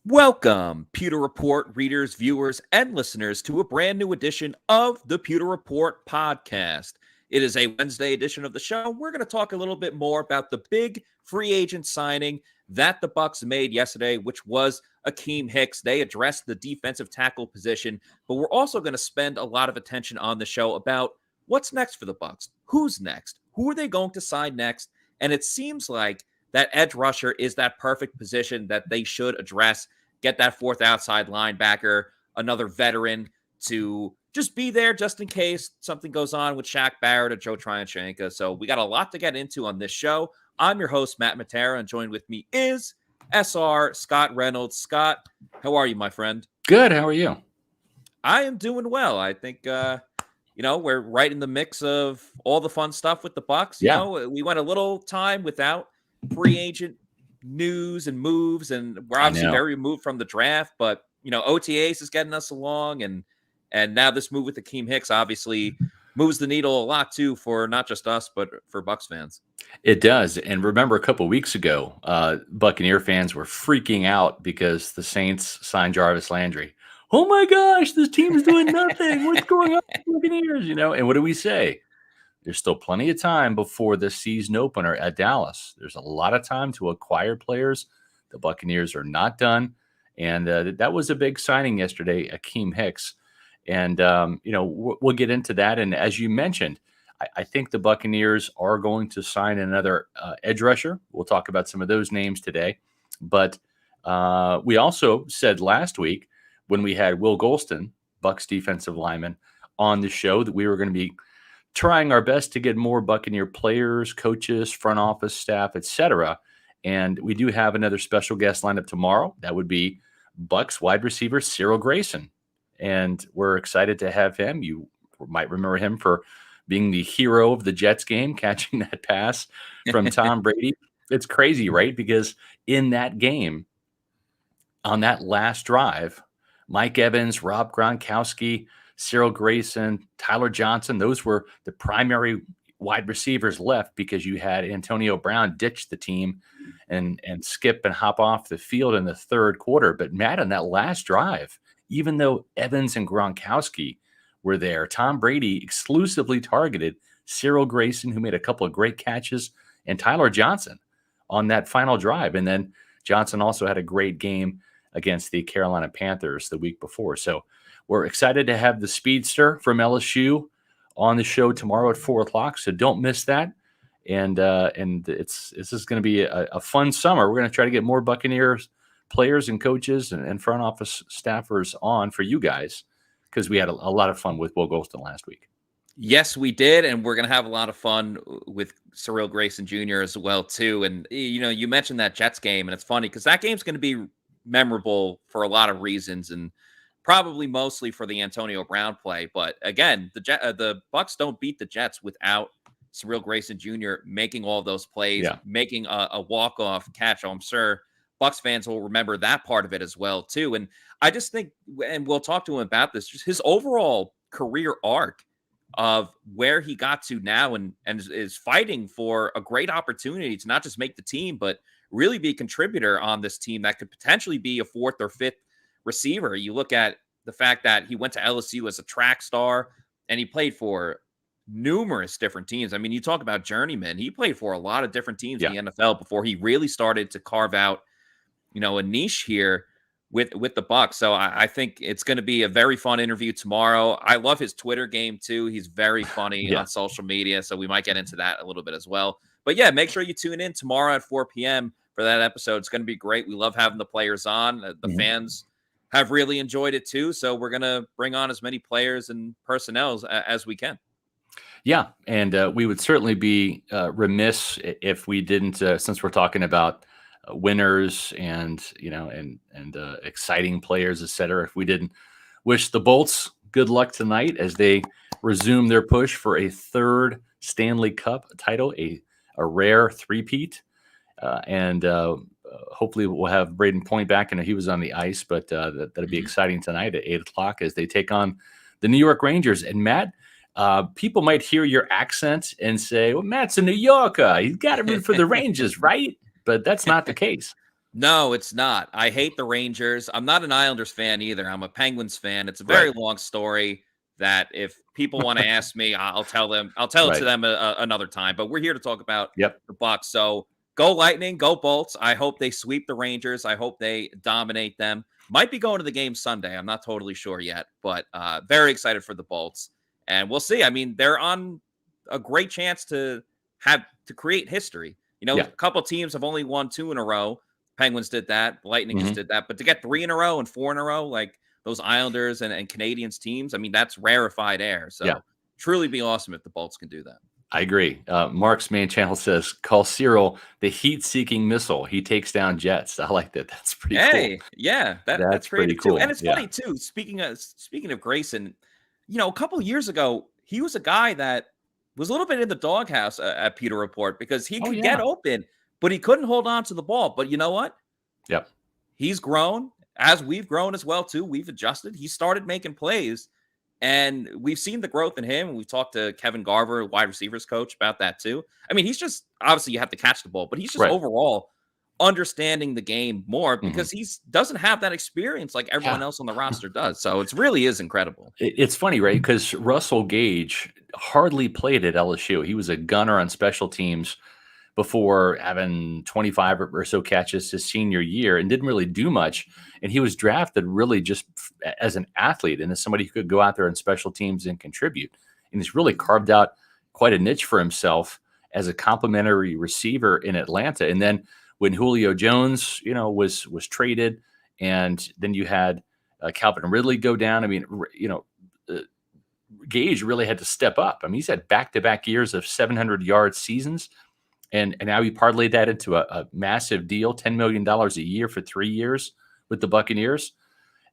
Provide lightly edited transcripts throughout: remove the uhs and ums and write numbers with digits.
Welcome, Pewter Report readers, viewers, and listeners to a brand new edition of the Pewter Report podcast. It is a Wednesday edition of the show. We're going to talk a little bit more about the big free agent signing that the Bucs made yesterday, which was Akiem Hicks. They addressed the defensive tackle position, but we're also going to spend a lot of attention on the show about what's next for the Bucs. Who's next? Who are they going to sign next? And it seems like that edge rusher is that perfect position that they should address. Get that fourth outside linebacker, another veteran to just be there just in case something goes on with Shaq, Barrett, or Tryon-Shoyinka. So we got a lot to get into on this show. I'm your host, Matt Matera, and joined with me is SR Scott Reynolds. Scott, how are you, my friend? Good. How are you? I am doing well. I think, we're right in the mix of all the fun stuff with the Bucs. Yeah. We went a little time without free agent news and moves, and we're obviously very removed from the draft, but OTAs is getting us along, and now this move with Akiem Hicks obviously moves the needle a lot too for not just us but for Bucs fans. It does. And remember, a couple of weeks ago, Buccaneer fans were freaking out because the Saints signed Jarvis Landry. Oh my gosh, this team's doing nothing. What's going on with the Buccaneers? And what do we say? There's still plenty of time before the season opener at Dallas. There's a lot of time to acquire players. The Buccaneers are not done. And that was a big signing yesterday, Akiem Hicks. And, we'll get into that. And as you mentioned, I think the Buccaneers are going to sign another edge rusher. We'll talk about some of those names today. But we also said last week when we had Will Golston, Bucs defensive lineman, on the show that we were going to be trying our best to get more Buccaneer players, coaches, front office staff, etc. And we do have another special guest lined up tomorrow. That would be Bucs wide receiver Cyril Grayson. And we're excited to have him. You might remember him for being the hero of the Jets game, catching that pass from Tom Brady. It's crazy, right? Because in that game, on that last drive, Mike Evans, Rob Gronkowski, Cyril Grayson, Tyler Johnson, those were the primary wide receivers left because you had Antonio Brown ditch the team and skip and hop off the field in the third quarter. But Matt, on that last drive, even though Evans and Gronkowski were there, Tom Brady exclusively targeted Cyril Grayson, who made a couple of great catches, and Tyler Johnson on that final drive. And then Johnson also had a great game against the Carolina Panthers the week before. So we're excited to have the speedster from LSU on the show tomorrow at 4:00. So don't miss that. And this is going to be a fun summer. We're going to try to get more Buccaneers players and coaches and front office staffers on for you guys because we had a lot of fun with Will Golston last week. Yes, we did, and we're going to have a lot of fun with Cyril Grayson Jr. as well too. And you mentioned that Jets game, and it's funny because that game's going to be memorable for a lot of reasons, and probably mostly for the Antonio Brown play. But again, the Bucs don't beat the Jets without Cyril Grayson Jr. making all those plays, making a walk-off catch. I'm sure Bucs fans will remember that part of it as well too. And I just think, and we'll talk to him about this, just his overall career arc of where he got to now and is fighting for a great opportunity to not just make the team, but really be a contributor on this team that could potentially be a fourth or fifth receiver. You look at the fact that he went to LSU as a track star and he played for numerous different teams. I mean, you talk about journeyman. He played for a lot of different teams in the NFL before he really started to carve out, a niche here with the Bucs. So I think it's going to be a very fun interview tomorrow. I love his Twitter game too. He's very funny on social media. So we might get into that a little bit as well. But yeah, make sure you tune in tomorrow at 4 p.m. for that episode. It's going to be great. We love having the players on. The fans have really enjoyed it too. So we're going to bring on as many players and personnel as we can. Yeah. And we would certainly be remiss if we didn't, since we're talking about winners and exciting players, etc., if we didn't wish the Bolts good luck tonight as they resume their push for a third Stanley Cup title, a rare three-peat. And hopefully we'll have Braden Point back. I know he was on the ice, but that'll be exciting tonight at 8:00 as they take on the New York Rangers. And Matt, people might hear your accent and say, well, Matt's a New Yorker. He's got to root for the Rangers, right? But that's not the case. No, it's not. I hate the Rangers. I'm not an Islanders fan either. I'm a Penguins fan. It's a Right. very long story that if people want to ask me, I'll tell them. I'll tell it to Right. them another time. But we're here to talk about Yep. the Bucs. So go Lightning, go Bolts. I hope they sweep the Rangers. I hope they dominate them. Might be going to the game Sunday. I'm not totally sure yet, but very excited for the Bolts. And we'll see. I mean, they're on a great chance to create history. You know, a Yeah. couple teams have only won 2 in a row. Penguins did that. Lightning just Mhm. did that. But to get 3 in a row and 4 in a row, like those Islanders and Canadians teams, I mean, that's rarefied air. Yeah. So truly be awesome if the Bolts can do that. I agree. Mark's main channel says, call Cyril the heat-seeking missile. He takes down jets. I like that. That's pretty cool. Hey, yeah, that's That's pretty creative too. And cool. it's Yeah. funny too. Speaking of Grayson, you know, a couple years ago, he was a guy that was a little bit in the doghouse at Pewter Report because he Oh, could get yeah. open, but he couldn't hold on to the ball. But you know what? Yep. He's grown as we've grown as well too. We've adjusted. He started making plays, and we've seen the growth in him. We've talked to Kevin Garver, wide receivers coach, about that too. I mean, he's just obviously you have to catch the ball, but he's just Right. overall understanding the game more Mhm. because he's doesn't have that experience like everyone Yeah. else on the roster does. So it really is incredible. It's funny, right? Because Russell Gage hardly played at LSU. He was a gunner on special teams before having 25 or so catches his senior year and didn't really do much. And he was drafted really just as an athlete and as somebody who could go out there on special teams and contribute. And he's really carved out quite a niche for himself as a complimentary receiver in Atlanta. And then when Julio Jones, was traded, and then you had Calvin Ridley go down. I mean, uh, Gage really had to step up. I mean, he's had back-to-back years of 700-yard seasons, and now he parlayed that into a massive deal, $10 million a year for 3 years with the Buccaneers.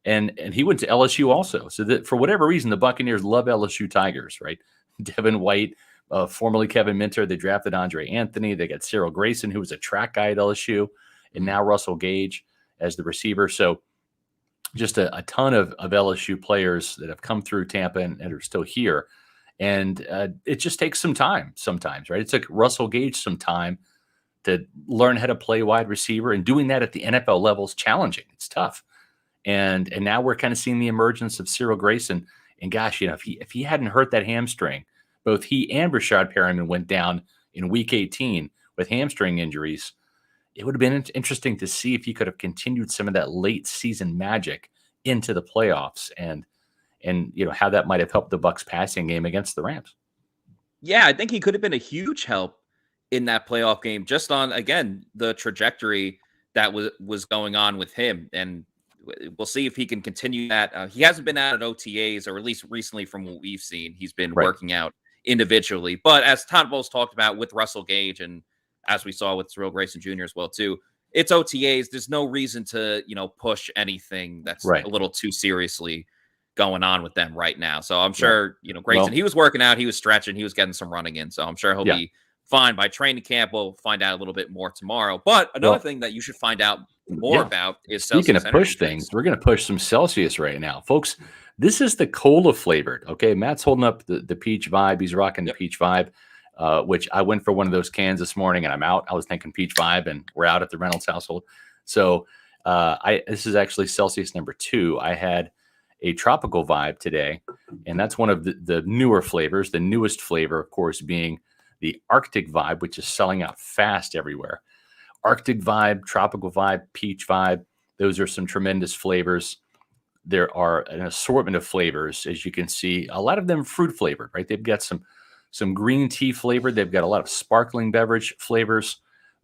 And he went to LSU also. So that for whatever reason, the Buccaneers love LSU Tigers, right? Devin White, formerly Kevin Minter, they drafted Andre Anthony. They got Cyril Grayson, who was a track guy at LSU, and now Russell Gage as the receiver. So just a ton of LSU players that have come through Tampa and are still here. And it just takes some time sometimes, right? It took Russell Gage some time to learn how to play wide receiver, and doing that at the NFL level is challenging. It's tough. And now we're kind of seeing the emergence of Cyril Grayson. And gosh, if he hadn't hurt that hamstring, both he and Rashad Perriman went down in week 18 with hamstring injuries. It would have been interesting to see if he could have continued some of that late season magic into the playoffs, and how that might have helped the Bucs passing game against the Rams. Yeah, I think he could have been a huge help in that playoff game, just on again the trajectory that was going on with him, and we'll see if he can continue that. He hasn't been out at OTAs, or at least recently from what we've seen, he's been Right. working out individually. But as Todd Bowles talked about with Russell Gage, and as we saw with Cyril Grayson Jr. as well too, it's OTAs. There's no reason to push anything that's Right. a little too seriously going on with them right now. So I'm Yeah. sure, Grayson, Well, he was working out, he was stretching, he was getting some running in. So I'm sure he'll yeah. be fine by training camp. We'll find out a little bit more tomorrow. But another Well, thing that you should find out more yeah. about is Speaking Celsius of energy push drinks. things, we're going to push some Celsius right now, folks. This is the cola flavored. Okay, Matt's holding up the peach vibe. He's rocking the peach vibe, which I went for one of those cans this morning, and I'm out. I was thinking peach vibe, and we're out at the Reynolds household. So this is actually Celsius number 2. I had a tropical vibe today, and that's one of the newer flavors. The newest flavor, of course, being the Arctic vibe, which is selling out fast everywhere. Arctic vibe, tropical vibe, peach vibe. Those are some tremendous flavors. There are an assortment of flavors, as you can see. A lot of them fruit flavored, right? They've got some green tea flavored. They've got a lot of sparkling beverage flavors.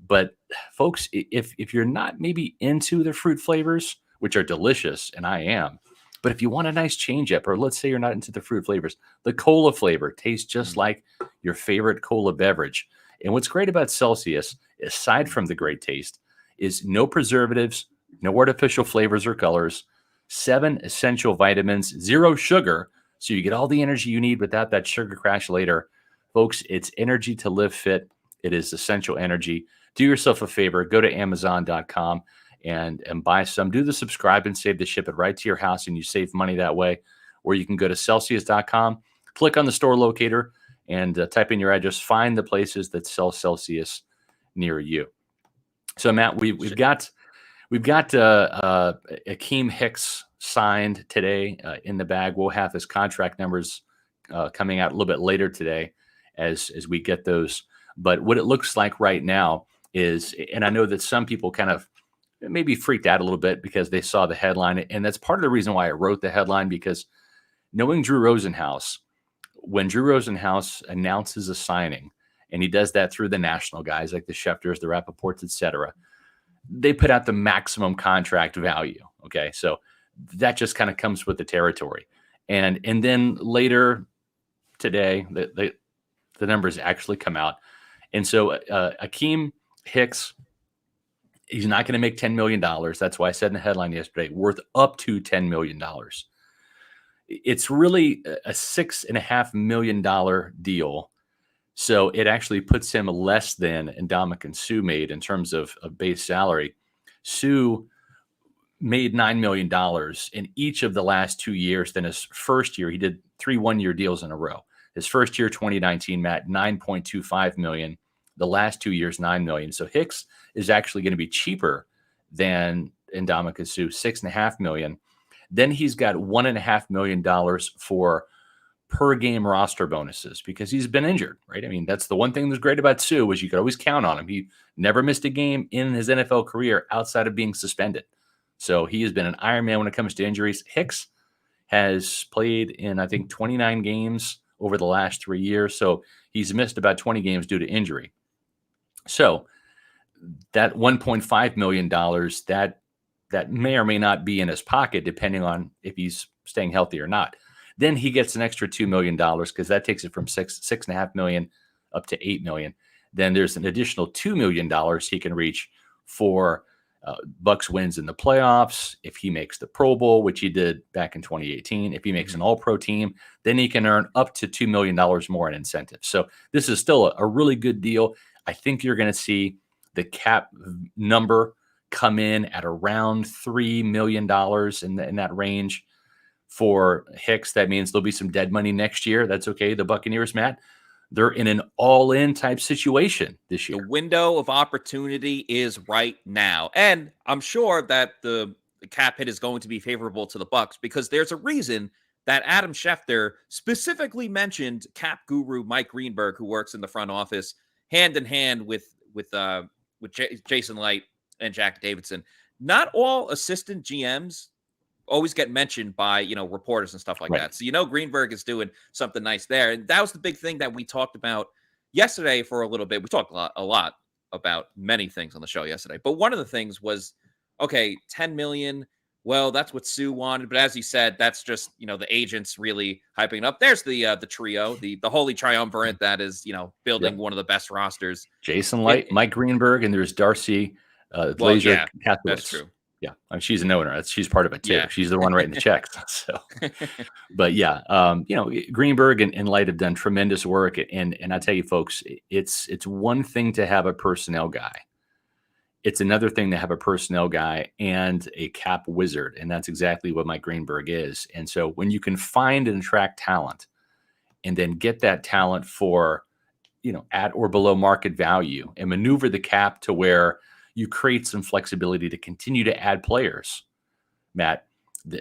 But folks, if you're not maybe into the fruit flavors, which are delicious, and I am, but if you want a nice change up, or let's say you're not into the fruit flavors, the cola flavor tastes just like your favorite cola beverage. And what's great about Celsius, aside from the great taste, is no preservatives, no artificial flavors or colors, 7 essential vitamins, 0 sugar, so you get all the energy you need without that sugar crash later. Folks, it's energy to live fit. It is essential energy. Do yourself a favor, go to Amazon.com and buy some. Do the subscribe and save to ship it right to your house, and you save money that way. Or you can go to Celsius.com, click on the store locator, and type in your address. Find the places that sell Celsius near you. So, Matt, we've got We've got Akiem Hicks signed today in the bag. We'll have his contract numbers coming out a little bit later today as we get those. But what it looks like right now is, and I know that some people kind of maybe freaked out a little bit because they saw the headline. And that's part of the reason why I wrote the headline, because knowing Drew Rosenhaus, when Drew Rosenhaus announces a signing, and he does that through the national guys like the Schefters, the Rappaports, et cetera, they put out the maximum contract value. Okay. So that just kind of comes with the territory. And then later today, the numbers actually come out. And so Akiem Hicks, he's not going to make $10 million. That's why I said in the headline yesterday, worth up to $10 million. It's really a $6.5 million deal. So it actually puts him less than Ndamukong Suh made in terms of base salary. Suh made $9 million in each of the last 2 years. Then his first year, he did 3 one-year deals in a row. His first year, 2019, Matt, $9.25 million. The last 2 years, $9 million. So Hicks is actually going to be cheaper than Ndamukong Suh, $6.5 million. Then he's got $1.5 million for per game roster bonuses because he's been injured, right? I mean, that's the one thing that's great about Suh was you could always count on him. He never missed a game in his NFL career outside of being suspended. So he has been an Iron Man when it comes to injuries. Hicks has played in, I think, 29 games over the last 3 years. So he's missed about 20 games due to injury. So that $1.5 million, that may or may not be in his pocket, depending on if he's staying healthy or not. Then he gets an extra $2 million because that takes it from $6.5 million up to $8 million. Then there's an additional $2 million he can reach for Bucs wins in the playoffs. If he makes the Pro Bowl, which he did back in 2018, if he makes an All-Pro team, then he can earn up to $2 million more in incentives. So this is still a really good deal. I think you're going to see the cap number come in at around $3 million in that range. For Hicks, that means there'll be some dead money next year. That's okay. The Buccaneers, Matt, they're in an all-in type situation this year. The window of opportunity is right now. And I'm sure that the cap hit is going to be favorable to the Bucs because there's a reason that Adam Schefter specifically mentioned cap guru Mike Greenberg, who works in the front office, hand in hand with Jason Licht and Jack Davidson. Not all assistant GMs always get mentioned by, reporters and stuff like that. So, Greenberg is doing something nice there. And that was the big thing that we talked about yesterday for a little bit. We talked a lot about many things on the show yesterday. But one of the things was, okay, $10 million. Well, that's what Suh wanted. But as you said, that's just, the agents really hyping it up. There's the trio, the holy triumvirate that is, building one of the best rosters. Jason Licht, Mike Greenberg, and there's Darcy Glazer. That's true. Yeah, I mean, she's an owner. She's part of it too. Yeah. She's the one writing the checks. So, but yeah, Greenberg and Light have done tremendous work. And I tell you, folks, it's one thing to have a personnel guy. It's another thing to have a personnel guy and a cap wizard, and that's exactly what Mike Greenberg is. And so, when you can find and attract talent, and then get that talent for, at or below market value, and maneuver the cap to where you create some flexibility to continue to add players, Matt.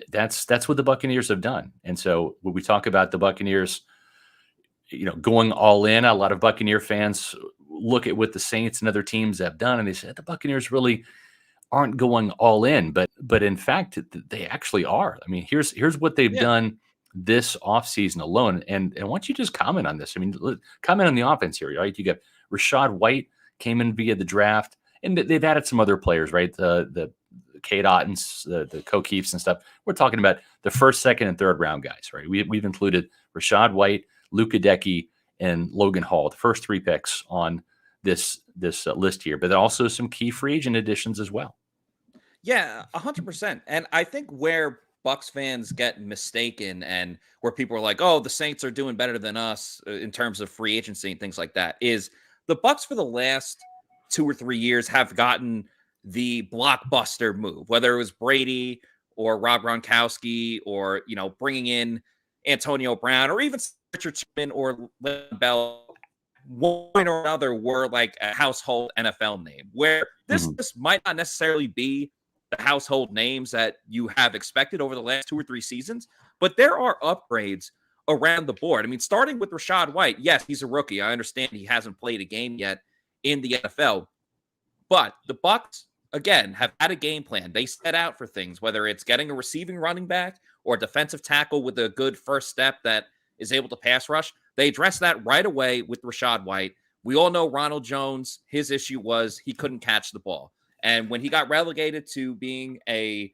That's what the Buccaneers have done. And so when we talk about the Buccaneers, going all in, a lot of Buccaneer fans look at what the Saints and other teams have done, and they say the Buccaneers really aren't going all in. But in fact, they actually are. I mean, here's what they've done this offseason alone. And why don't you just comment on this? I mean, comment on the offense here, right? You got Rachaad White came in via the draft. And they've added some other players, right? The Cade Ottens, the O'Keefes and stuff. We're talking about the first, second, and third round guys, right? We've included Rachaad White, Luka Decky, and Logan Hall, the first 3 picks on this list here. But there are also some key free agent additions as well. Yeah, 100%. And I think where Bucs fans get mistaken and where people are like, oh, the Saints are doing better than us in terms of free agency and things like that is the Bucs for the last 2 or 3 years have gotten the blockbuster move, whether it was Brady or Rob Gronkowski or, bringing in Antonio Brown or even Richard Sherman or Le'Veon Bell. One or another were like a household NFL name where this might not necessarily be the household names that you have expected over the last 2 or 3 seasons, but there are upgrades around the board. I mean, starting with Rachaad White, yes, he's a rookie. I understand he hasn't played a game yet in the NFL, but the Bucs, again, have had a game plan. They set out for things, whether it's getting a receiving running back or a defensive tackle with a good first step that is able to pass rush. They addressed that right away with Rachaad White. We all know Ronald Jones, his issue was he couldn't catch the ball. And when he got relegated to being a,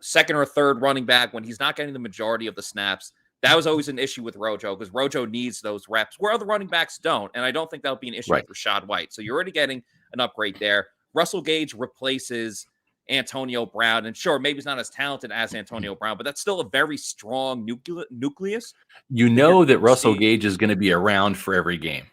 second or third running back, when he's not getting the majority of the snaps, that was always an issue with Rojo because Rojo needs those reps where other running backs don't. And I don't think that'll be an issue with Rachaad White. So you're already getting an upgrade there. Russell Gage replaces Antonio Brown. And sure, maybe he's not as talented as Antonio Brown, but that's still a very strong nucleus. That Russell Gage is going to be around for every game.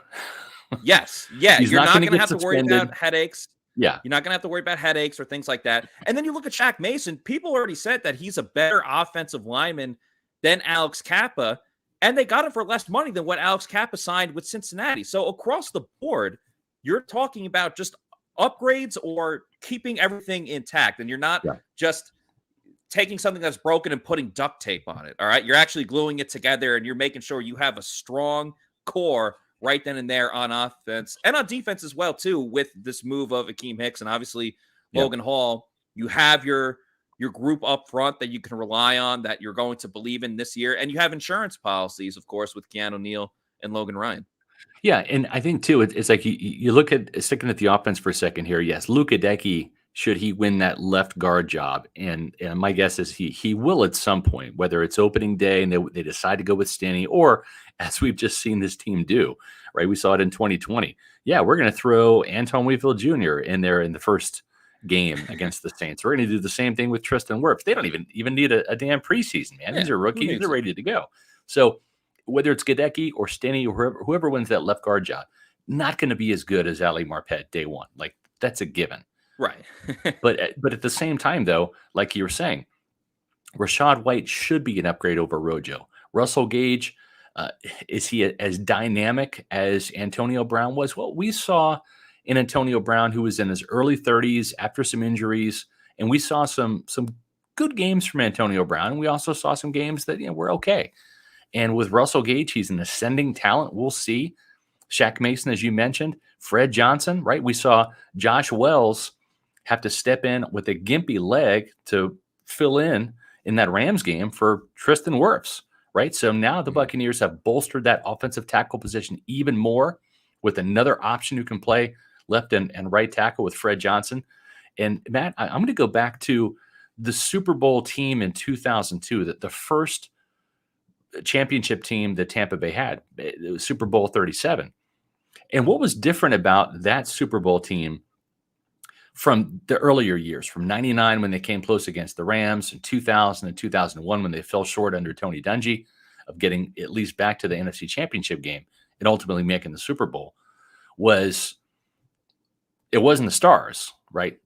Yes. Yeah. He's you're not going to have suspended. to worry about headaches. Yeah. You're not going to have to worry about headaches or things like that. And then you look at Shaq Mason. People already said that he's a better offensive lineman than Alex Kappa, and they got him for less money than what Alex Kappa signed with Cincinnati. So across the board, you're talking about just upgrades or keeping everything intact, and you're not just taking something that's broken and putting duct tape on it, all right? You're actually gluing it together, and you're making sure you have a strong core right then and there on offense and on defense as well, too, with this move of Akiem Hicks and obviously Logan Hall. You have your group up front that you can rely on, that you're going to believe in this year. And you have insurance policies, of course, with Keanu Neal and Logan Ryan. Yeah, and I think, too, it's like you look at sticking at the offense for a second here. Yes, Luka Decky, should he win that left guard job, and my guess is he will at some point, whether it's opening day and they decide to go with Stenny, or as we've just seen this team do, right? We saw it in 2020. Yeah, we're going to throw Antoine Winfield Jr. in there in the first game against the Saints. We're going to do the same thing with Tristan Wirfs. They don't even need a damn preseason, man. These are rookies. They're ready to go. So whether it's Gadecki or Stenny or whoever wins that left guard job, not going to be as good as Ali Marpet day one. Like, that's a given. Right. but at the same time, though, like you were saying, Rachaad White should be an upgrade over Rojo. Russell Gage, is he as dynamic as Antonio Brown was? Well, we saw in Antonio Brown, who was in his early 30s after some injuries, and we saw some good games from Antonio Brown, and we also saw some games that were okay. And with Russell Gage, he's an ascending talent. We'll see. Shaq Mason, as you mentioned, Fred Johnson, right? We saw Josh Wells have to step in with a gimpy leg to fill in that Rams game for Tristan Wirfs, right? So now the Buccaneers have bolstered that offensive tackle position even more with another option who can play left and right tackle with Fred Johnson. And Matt, I'm going to go back to the Super Bowl team in 2002, that the first championship team that Tampa Bay had. It was Super Bowl 37. And what was different about that Super Bowl team from the earlier years, from 99 when they came close against the Rams, and 2000 and 2001 when they fell short under Tony Dungy of getting at least back to the NFC Championship game and ultimately making the Super Bowl, was it wasn't the stars, right?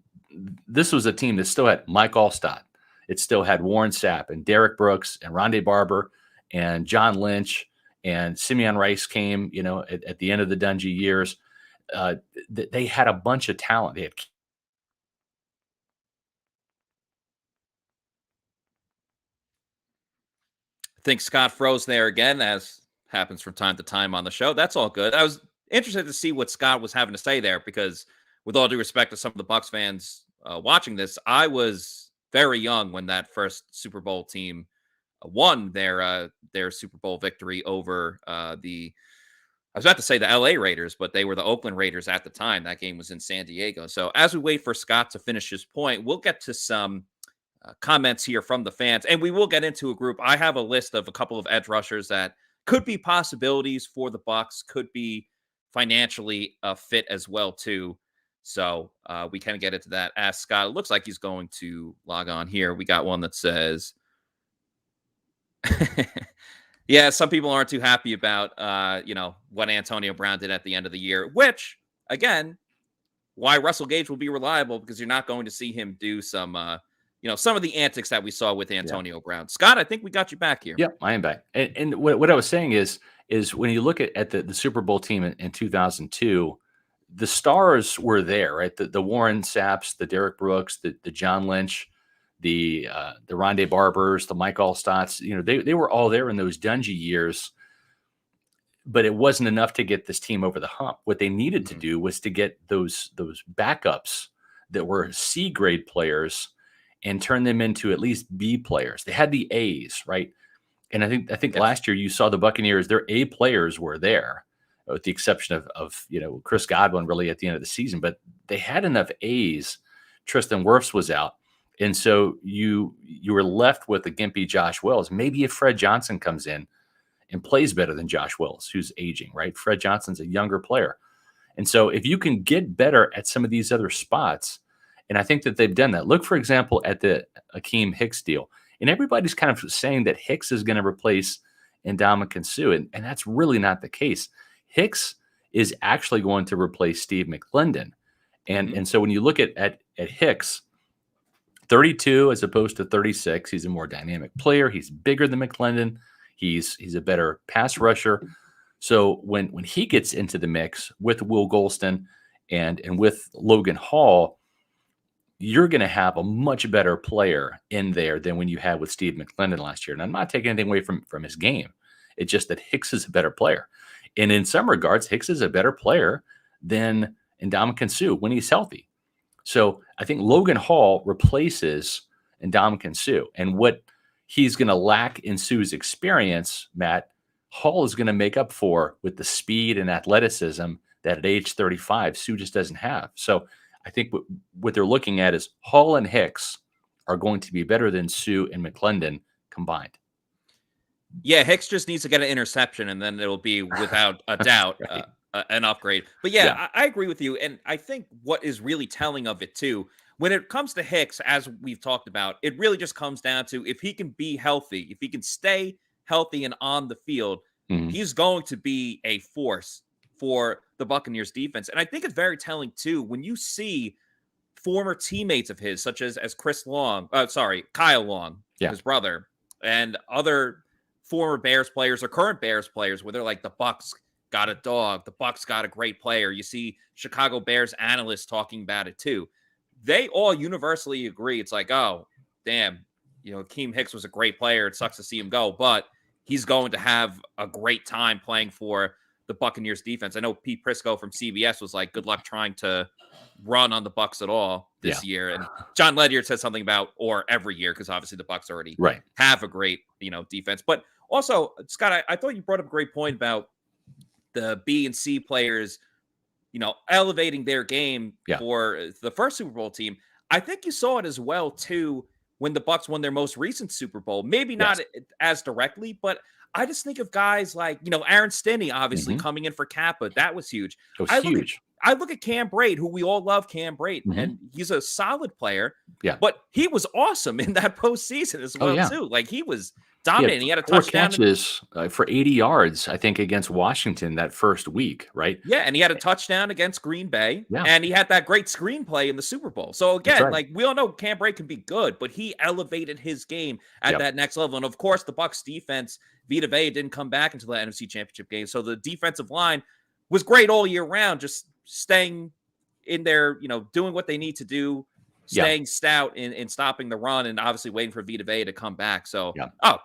This was a team that still had Mike Allstott. It still had Warren Sapp and Derek Brooks and Rondé Barber and John Lynch, and Simeon Rice came, at the end of the Dungy years. They had a bunch of talent. They had I think Scott froze there again, as happens from time to time on the show. That's all good. I was interested to see what Scott was having to say there, because with all due respect to some of the Bucs fans watching this, I was very young when that first Super Bowl team won their Super Bowl victory over I was about to say the LA Raiders, but they were the Oakland Raiders at the time. That game was in San Diego. So as we wait for Scott to finish his point, we'll get to some comments here from the fans, and we will get into a group. I have a list of a couple of edge rushers that could be possibilities for the Bucs, could be financially fit as well too. So we can get into that. Ask Scott. It looks like he's going to log on here. We got one that says, yeah, some people aren't too happy about, what Antonio Brown did at the end of the year, which, again, why Russell Gage will be reliable, because you're not going to see him do some of the antics that we saw with Antonio Brown. Scott, I think we got you back here. Yep, I am back. And what I was saying is when you look at the Super Bowl team in 2002, the stars were there, right? The Warren Sapps, the Derek Brooks, the John Lynch, the Rondé Barbers, the Mike Allstotts, they were all there in those Dungy years, but it wasn't enough to get this team over the hump. What they needed to do was to get those backups that were C grade players and turn them into at least B players. They had the A's, right? And I think last year you saw the Buccaneers, their A players were there, with the exception of Chris Godwin really at the end of the season, but they had enough A's. Tristan Wirfs was out. And so you were left with a gimpy Josh Wells. Maybe if Fred Johnson comes in and plays better than Josh Wells, who's aging, right? Fred Johnson's a younger player. And so if you can get better at some of these other spots, and I think that they've done that. Look, for example, at the Akiem Hicks deal. And everybody's kind of saying that Hicks is going to replace Ndamukong Suh, and that's really not the case. Hicks is actually going to replace Steve McClendon. And so when you look at Hicks, 32 as opposed to 36, he's a more dynamic player. He's bigger than McClendon. He's a better pass rusher. So when he gets into the mix with Will Golston and with Logan Hall, you're going to have a much better player in there than when you had with Steve McClendon last year. And I'm not taking anything away from his game. It's just that Hicks is a better player. And in some regards, Hicks is a better player than Ndamukong Suh when he's healthy. So I think Logan Hall replaces Ndamukong Suh. And what he's going to lack in Suh's experience, Matt, Hall is going to make up for with the speed and athleticism that at age 35, Suh just doesn't have. So I think what they're looking at is Hall and Hicks are going to be better than Suh and McClendon combined. Yeah, Hicks just needs to get an interception, and then it'll be without a doubt Right. an upgrade. But I agree with you, and I think what is really telling of it too, when it comes to Hicks, as we've talked about, it really just comes down to if he can be healthy, if he can stay healthy and on the field, he's going to be a force for the Buccaneers defense. And I think it's very telling too when you see former teammates of his, such as Kyle Long, his brother, and other former Bears players or current Bears players, where they're like, the Bucs got a dog, the Bucs got a great player. You see Chicago Bears analysts talking about it too. They all universally agree. It's like, oh, damn, Akiem Hicks was a great player. It sucks to see him go, but he's going to have a great time playing for the Buccaneers defense. I know Pete Prisco from CBS was like, good luck trying to run on the Bucs at all this year. And John Ledyard said something about or every year, because obviously the Bucs already have a great, defense. But also, Scott, I thought you brought up a great point about the B and C players, elevating their game for the first Super Bowl team. I think you saw it as well too when the Bucs won their most recent Super Bowl. Maybe not as directly, but I just think of guys like, Aaron Stinney, obviously coming in for Kappa. That was huge. It was huge. I look at Cam Brate, who we all love, Cam Brate, and he's a solid player. Yeah, but he was awesome in that postseason as well too. Like he was dominating. He had a touchdown. Catches for 80 yards, I think, against Washington that first week, right? Yeah, and he had a touchdown against Green Bay, and he had that great screenplay in the Super Bowl. So again, like we all know, Cam Brate can be good, but he elevated his game at that next level. And of course, the Bucs defense, Vita Vea, didn't come back until the NFC Championship game. So the defensive line was great all year round, just staying in there, doing what they need to do, staying stout in stopping the run, and obviously waiting for Vita Vea to come back. So,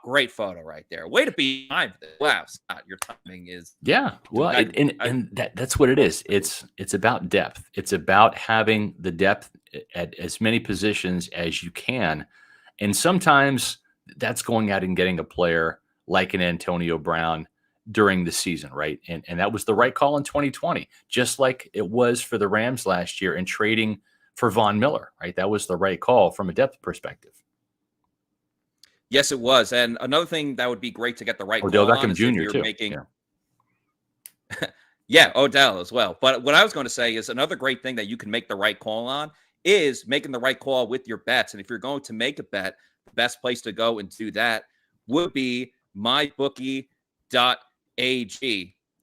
great photo right there. Way to be behind this. Wow, Scott, your timing is well, and that's what it is. It's about depth. It's about having the depth at as many positions as you can, and sometimes that's going out and getting a player like an Antonio Brown during the season, right? And that was the right call in 2020, just like it was for the Rams last year and trading for Von Miller, right? That was the right call from a depth perspective. Yes, it was. And another thing that would be great to get the right Odell call Beckham on is Jr. if too. you're making... Odell as well. But what I was going to say is another great thing that you can make the right call on is making the right call with your bets. And if you're going to make a bet, the best place to go and do that would be mybookie.ag.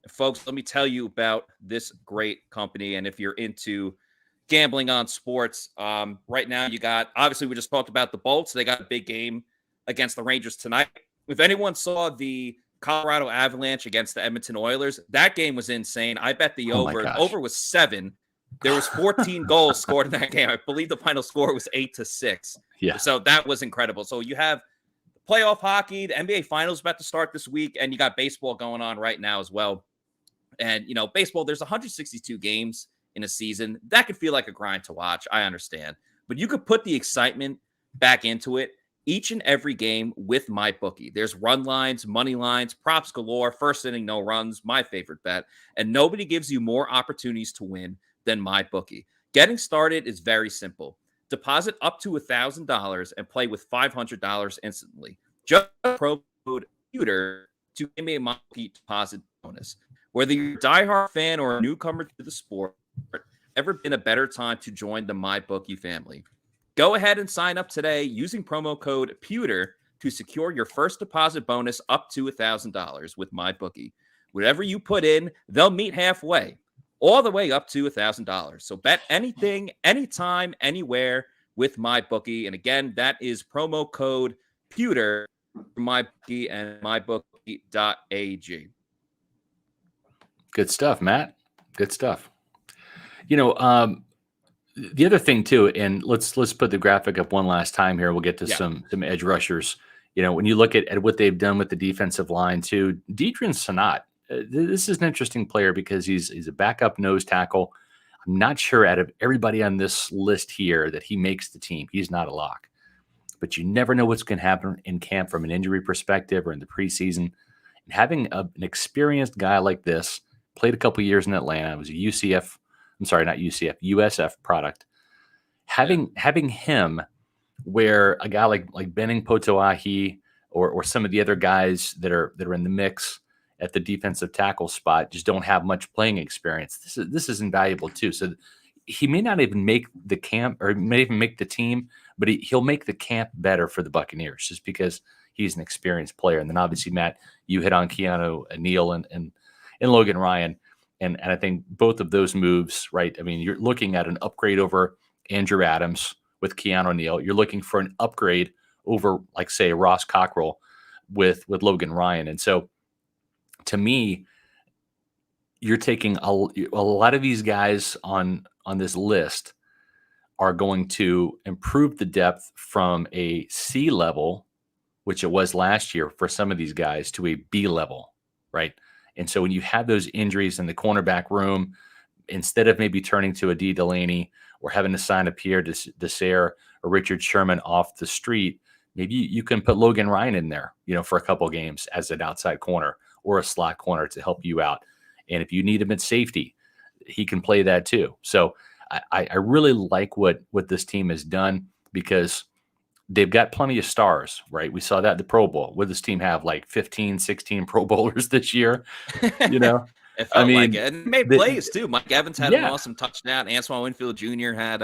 Folks, let me tell you about this great company. And if you're into gambling on sports, right now you got, obviously we just talked about the Bolts. They got a big game against the Rangers tonight. If anyone saw the Colorado Avalanche against the Edmonton Oilers. That game was insane. I bet the Oh my over. gosh. Over was 7. There was 14 goals scored in that game. I believe the final score was 8-6. Yeah. So that was incredible. So you have playoff hockey, the NBA Finals about to start this week, and you got baseball going on right now as well. And, baseball, there's 162 games in a season. That could feel like a grind to watch. I understand. But you could put the excitement back into it each and every game with MyBookie. There's run lines, money lines, props galore, first inning, no runs, my favorite bet. And nobody gives you more opportunities to win than MyBookie. Getting started is very simple. Deposit up to $1,000 and play with $500 instantly. Just promo code Pewter to give me a MyBookie deposit bonus. Whether you're a diehard fan or a newcomer to the sport, ever been a better time to join the MyBookie family. Go ahead and sign up today using promo code Pewter to secure your first deposit bonus up to $1,000 with MyBookie. Whatever you put in, they'll meet halfway, all the way up to $1,000. So bet anything, anytime, anywhere with MyBookie. And again, that is promo code Pewter for MyBookie and MyBookie.ag. Good stuff, Matt. Good stuff. The other thing too, and let's put the graphic up one last time here. We'll get to some edge rushers. When you look at what they've done with the defensive line too, Deadrin Sanat, this is an interesting player because he's a backup nose tackle. I'm not sure out of everybody on this list here that he makes the team. He's not a lock, but you never know what's going to happen in camp from an injury perspective or in the preseason. And having an experienced guy like this, played a couple years in Atlanta, was a USF product. Having him where a guy like Benning Potoahi or some of the other guys that are in the mix at the defensive tackle spot just don't have much playing experience. This is invaluable too. So he may not even make the camp or may even make the team, but he'll make the camp better for the Buccaneers just because he's an experienced player. And then obviously, Matt, you hit on Keanu Neal and Logan Ryan. And I think both of those moves, right? I mean, you're looking at an upgrade over Andrew Adams with Keanu Neal. You're looking for an upgrade over, like, say, Ross Cockrell with Logan Ryan. And so, to me, you're taking a lot of these guys on this list are going to improve the depth from a C level, which it was last year for some of these guys, to a B level, right? And so when you have those injuries in the cornerback room, instead of maybe turning to a D. Delaney or having to sign a Pierre Desir or Richard Sherman off the street, maybe you can put Logan Ryan in there, for a couple games as an outside corner or a slot corner to help you out. And if you need him at safety, he can play that too. So I really like what this team has done because they've got plenty of stars, right? We saw that in the Pro Bowl. Would this team have like 15, 16 Pro Bowlers this year? It felt like it. And made plays too. Mike Evans had an awesome touchdown. Antoine Winfield Jr. had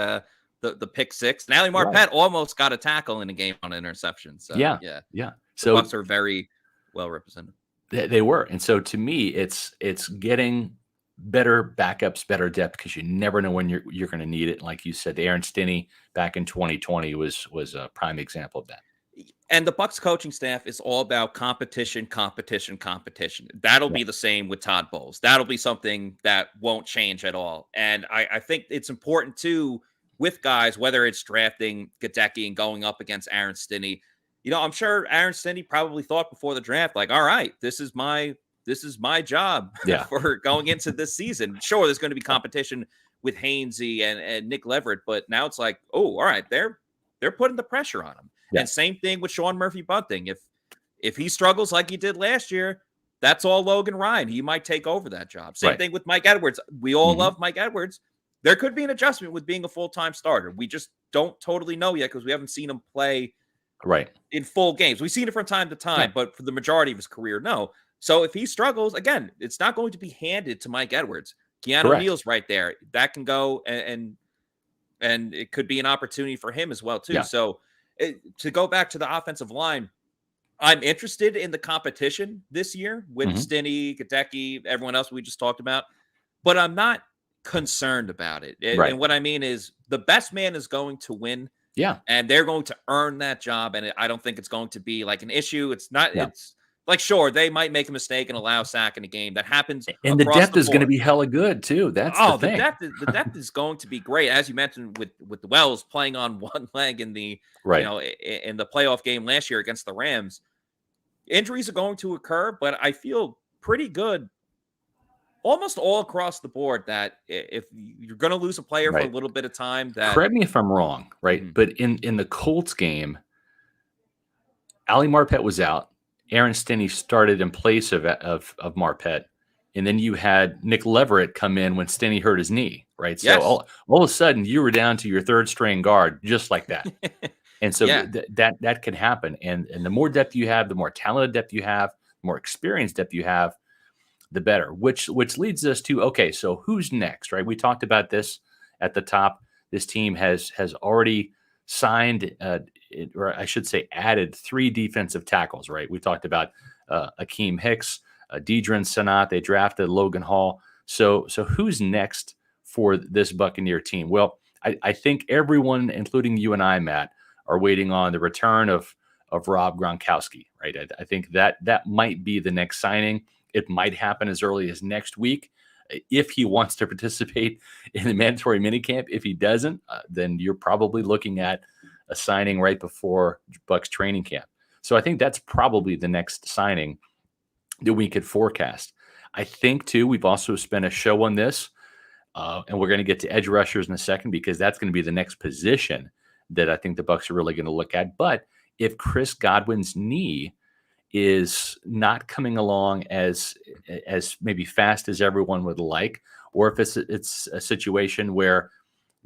the pick six. And Ali Marpet almost got a tackle in a game on an interception. So yeah. So the Bucs are very well represented. They were. And so to me, it's getting better backups, better depth, because you never know when you're going to need it. Like you said, Aaron Stinney back in 2020 was a prime example of that. And the Bucs coaching staff is all about competition. That'll be the same with Todd Bowles. That'll be something that won't change at all. And I think it's important too with guys, whether it's drafting Gadecki and going up against Aaron Stinney. I'm sure Aaron Stinney probably thought before the draft, like, all right, this is my job for going into this season. Sure, there's going to be competition with Hainsey and Nick Leverett, but now it's like, oh, all right, they're putting the pressure on him. Yeah. And same thing with Sean Murphy-Bunting. If he struggles like he did last year, that's all Logan Ryan. He might take over that job. Same thing with Mike Edwards. We all love Mike Edwards. There could be an adjustment with being a full-time starter. We just don't totally know yet because we haven't seen him play in full games. We've seen it from time to time, but for the majority of his career, no. So if he struggles, again, it's not going to be handed to Mike Edwards. Keanu Neal's right there. That can go, and it could be an opportunity for him as well, too. Yeah. So to go back to the offensive line, I'm interested in the competition this year with Stinney, Gadecki, everyone else we just talked about, but I'm not concerned about it. And what I mean is the best man is going to win. Yeah. And they're going to earn that job. And I don't think it's going to be like an issue. It's not, it's Like, sure, they might make a mistake and allow a sack in a game. That happens And the across depth the is going to board. be hella good too. That's the Oh, thing. the depth is going to be great, as you mentioned with the Wells playing on one leg in the Right. in the playoff game last year against the Rams. Injuries are going to occur, but I feel pretty good almost all across the board that if you're going to lose a player for a Right. little bit of time, that Correct me if I'm wrong, right? Mhm. But in the Colts game, Ali Marpet was out. Aaron Stinney started in place of Marpet. And then you had Nick Leverett come in when Stinney hurt his knee, right? So Yes. all of a sudden you were down to your third string guard just like that. And so Yeah. that can happen. And the more depth you have, the more talented depth you have, the more experienced depth you have, the better. Which leads us to, okay, so who's next, right? We talked about this at the top. This team has already signed, or I should say, added 3 defensive tackles, right? We talked about Akiem Hicks, Deidrin Sanat. They drafted Logan Hall. So who's next for this Buccaneer team? Well, I think everyone, including you and I, Matt, are waiting on the return of Rob Gronkowski, right? I think that might be the next signing. It might happen as early as next week if he wants to participate in the mandatory minicamp. If he doesn't, then you're probably looking at a signing right before Bucs training camp. So I think that's probably the next signing that we could forecast. I think, too, we've also spent a show on this, and we're going to get to edge rushers in a second because that's going to be the next position that I think the Bucs are really going to look at. But if Chris Godwin's knee is not coming along as maybe fast as everyone would like, or if it's a situation where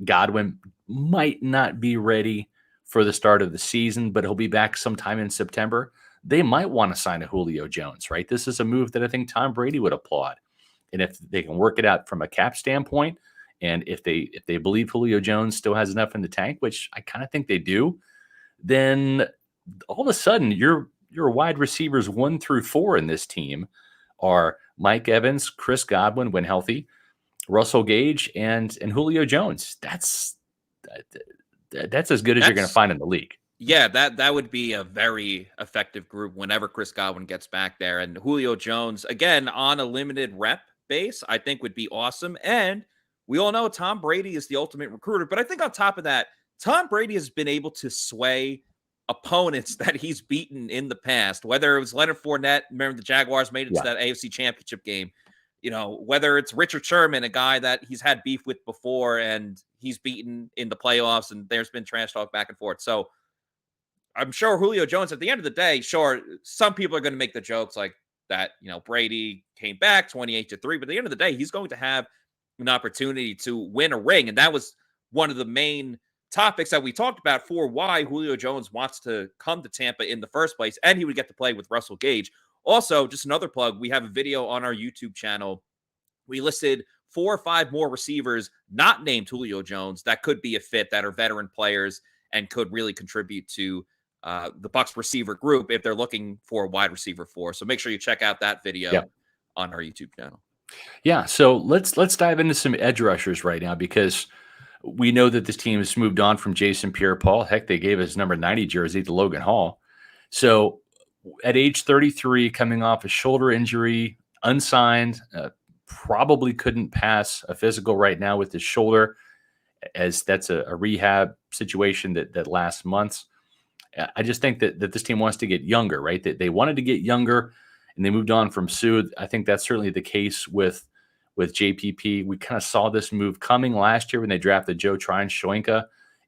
Godwin might not be ready for the start of the season, but he'll be back sometime in September, they might want to sign a Julio Jones, right? This is a move that I think Tom Brady would applaud. And if they can work it out from a cap standpoint, and if they believe Julio Jones still has enough in the tank, which I kind of think they do, then all of a sudden your wide receivers 1 through 4 in this team are Mike Evans, Chris Godwin when healthy, Russell Gage, and Julio Jones. That's as good as you're going to find in the league. Yeah, that would be a very effective group whenever Chris Godwin gets back there. And Julio Jones, again, on a limited rep base, I think would be awesome. And we all know Tom Brady is the ultimate recruiter. But I think on top of that, Tom Brady has been able to sway opponents that he's beaten in the past, whether it was Leonard Fournette, remember the Jaguars made it to that AFC Championship game, whether it's Richard Sherman, a guy that he's had beef with before and he's beaten in the playoffs, and there's been trash talk back and forth. So I'm sure Julio Jones, at the end of the day, sure, some people are going to make the jokes like that, Brady came back 28-3, but at the end of the day, he's going to have an opportunity to win a ring. And that was one of the main topics that we talked about for why Julio Jones wants to come to Tampa in the first place, and he would get to play with Russell Gage. Also, just another plug, we have a video on our YouTube channel. We listed 4 or 5 more receivers not named Julio Jones that could be a fit, that are veteran players and could really contribute to the Bucs receiver group if they're looking for a wide receiver 4. So make sure you check out that video on our YouTube channel. Yeah, so let's dive into some edge rushers right now, because we know that this team has moved on from Jason Pierre-Paul. Heck, they gave his number 90 jersey to Logan Hall. So at age 33, coming off a shoulder injury, unsigned, probably couldn't pass a physical right now with his shoulder, as that's a rehab situation that lasts months. I just think that this team wants to get younger, right? They wanted to get younger, and they moved on from Sue. I think that's certainly the case with JPP. We kind of saw this move coming last year when they drafted Joe Tryon-Shoyinka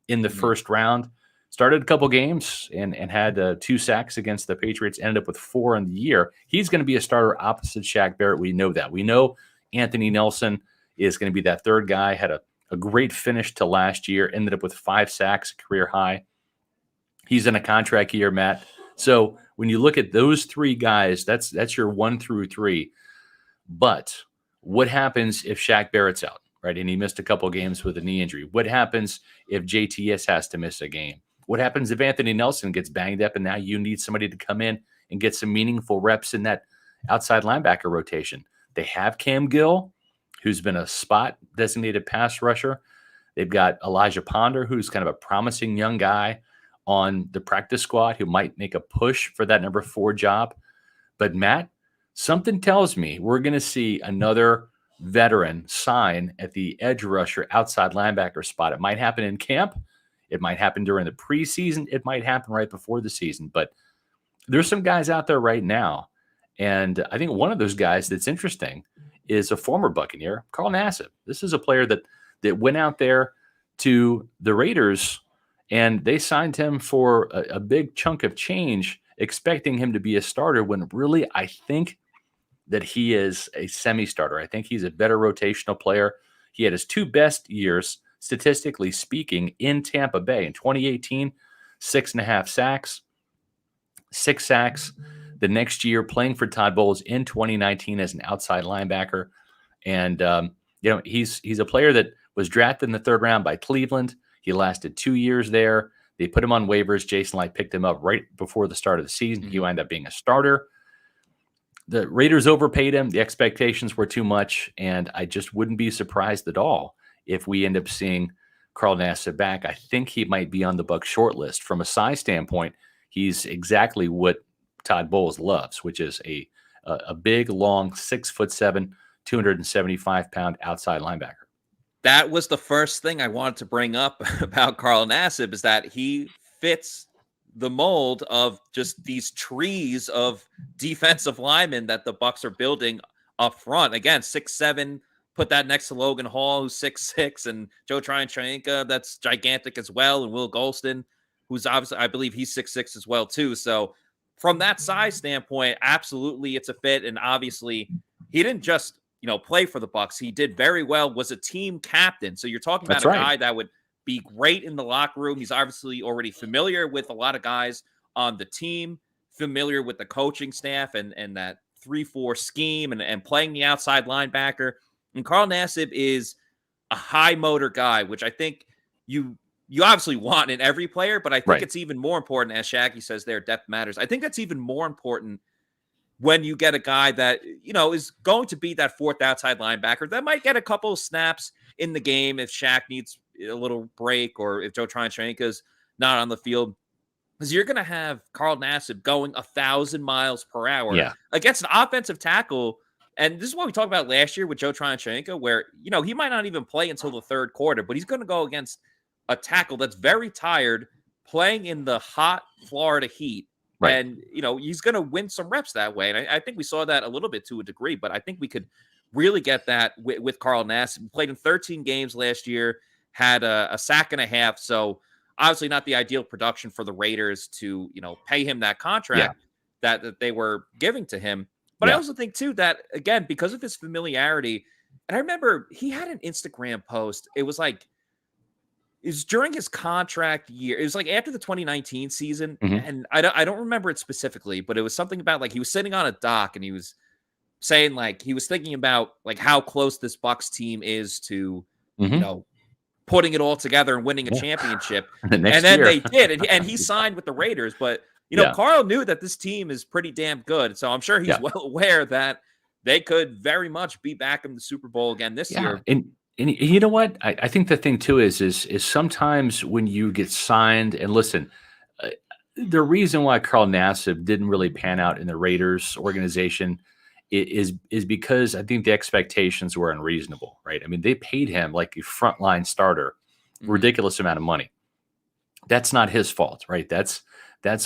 in the first round. Started a couple games and had 2 sacks against the Patriots, ended up with 4 in the year. He's going to be a starter opposite Shaq Barrett. We know that. We know Anthony Nelson is going to be that third guy. Had a great finish to last year, ended up with 5 sacks, career high. He's in a contract year, Matt. So when you look at those 3 guys, that's your 1 through 3. But what happens if Shaq Barrett's out, right? And he missed a couple games with a knee injury. What happens if JTS has to miss a game? What happens if Anthony Nelson gets banged up and now you need somebody to come in and get some meaningful reps in that outside linebacker rotation? They have Cam Gill, who's been a spot designated pass rusher. They've got Elijah Ponder, who's kind of a promising young guy on the practice squad who might make a push for that number 4 job. But Matt, something tells me we're going to see another veteran sign at the edge rusher outside linebacker spot. It might happen in camp. It might happen during the preseason. It might happen right before the season. But there's some guys out there right now. And I think one of those guys that's interesting is a former Buccaneer, Carl Nassib. This is a player that went out there to the Raiders, and they signed him for a big chunk of change, expecting him to be a starter, when really I think that he is a semi-starter. I think he's a better rotational player. He had his two best years, statistically speaking, in Tampa Bay. In 2018, 6.5 sacks, 6 sacks. The next year, playing for Todd Bowles in 2019 as an outside linebacker. And, he's a player that was drafted in the 3rd round by Cleveland. He lasted 2 years there. They put him on waivers. Jason Licht picked him up right before the start of the season. He wound up being a starter. The Raiders overpaid him. The expectations were too much. And I just wouldn't be surprised at all if we end up seeing Carl Nassib back. I think he might be on the Bucs short list. From a size standpoint, he's exactly what Todd Bowles loves, which is a big, long, 6'7", 275-pound outside linebacker. That was the first thing I wanted to bring up about Carl Nassib, is that he fits the mold of just these trees of defensive linemen that the Bucs are building up front. Again, 6'7", put that next to Logan Hall, who's 6'6", and Joe Tryon-Shoyinka, that's gigantic as well, and Will Golston, who's obviously, I believe he's 6'6" as well too. So from that size standpoint, absolutely it's a fit. And obviously he didn't just, play for the Bucs. He did very well, was a team captain. So you're talking about guy that would be great in the locker room. He's obviously already familiar with a lot of guys on the team, familiar with the coaching staff and that 3-4 scheme and playing the outside linebacker. And Carl Nassib is a high motor guy, which I think you obviously want in every player, but I think it's even more important, as Shaq says there, depth matters. I think that's even more important when you get a guy that, is going to be that 4th outside linebacker that might get a couple of snaps in the game if Shaq needs a little break or if Joe Tryon-Shoyinka is not on the field. Because you're going to have Carl Nassib going 1,000 miles per hour against an offensive tackle. And this is what we talked about last year with Joe Tryon-Shoyinka, where, he might not even play until the 3rd quarter, but he's going to go against a tackle that's very tired, playing in the hot Florida heat. Right. And, he's going to win some reps that way. And I think we saw that a little bit to a degree, but I think we could really get that with Carl Nassib. He played in 13 games last year, had a sack and a half. So obviously not the ideal production for the Raiders to, pay him that contract that they were giving to him. But I also think too that, again, because of his familiarity, and I remember he had an Instagram post. It was during his contract year. It was after the 2019 season. And I don't remember it specifically, but it was something about he was sitting on a dock and he was saying he was thinking about how close this Bucs team is to, putting it all together and winning a championship. And then they did. And he signed with the Raiders, but Carl knew that this team is pretty damn good. So I'm sure he's well aware that they could very much be back in the Super Bowl again this year. And you know what? I think the thing too is sometimes when you get signed, and listen, the reason why Carl Nassib didn't really pan out in the Raiders organization is because I think the expectations were unreasonable, right? I mean, they paid him like a frontline starter, ridiculous amount of money. That's not his fault, right? That's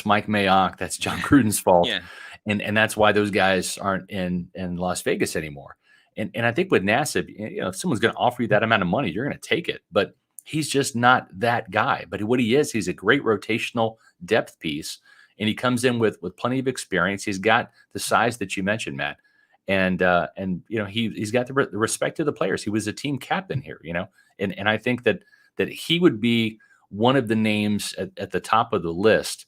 Mike Mayock, that's John Gruden's fault, and that's why those guys aren't in Las Vegas anymore. And I think with Nassib, if someone's going to offer you that amount of money, you're going to take it. But he's just not that guy. But what he is, he's a great rotational depth piece, and he comes in with plenty of experience. He's got the size that you mentioned, Matt, and he's got the respect of the players. He was a team captain here, and I think that he would be one of the names at the top of the list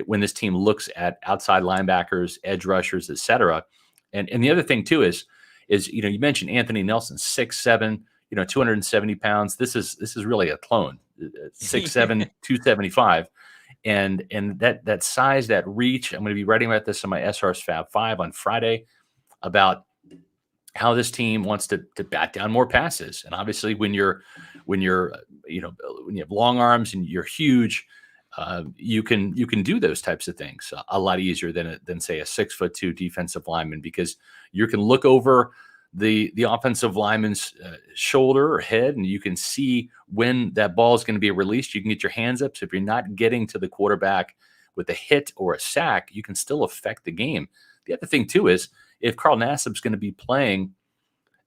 when this team looks at outside linebackers, edge rushers, etc. And the other thing too is you mentioned Anthony Nelson, 6'7", 270 pounds. This is really a clone, 6'7", 275. And that size, that reach, I'm going to be writing about this on my SR's Fab 5 on Friday about how this team wants to bat down more passes. And obviously when you have long arms and you're huge, you can do those types of things a lot easier than say a 6'2" defensive lineman, because you can look over the offensive lineman's shoulder or head, and you can see when that ball is going to be released. You can get your hands up. So if you're not getting to the quarterback with a hit or a sack, you can still affect the game. The other thing too is if Carl Nassib's going to be playing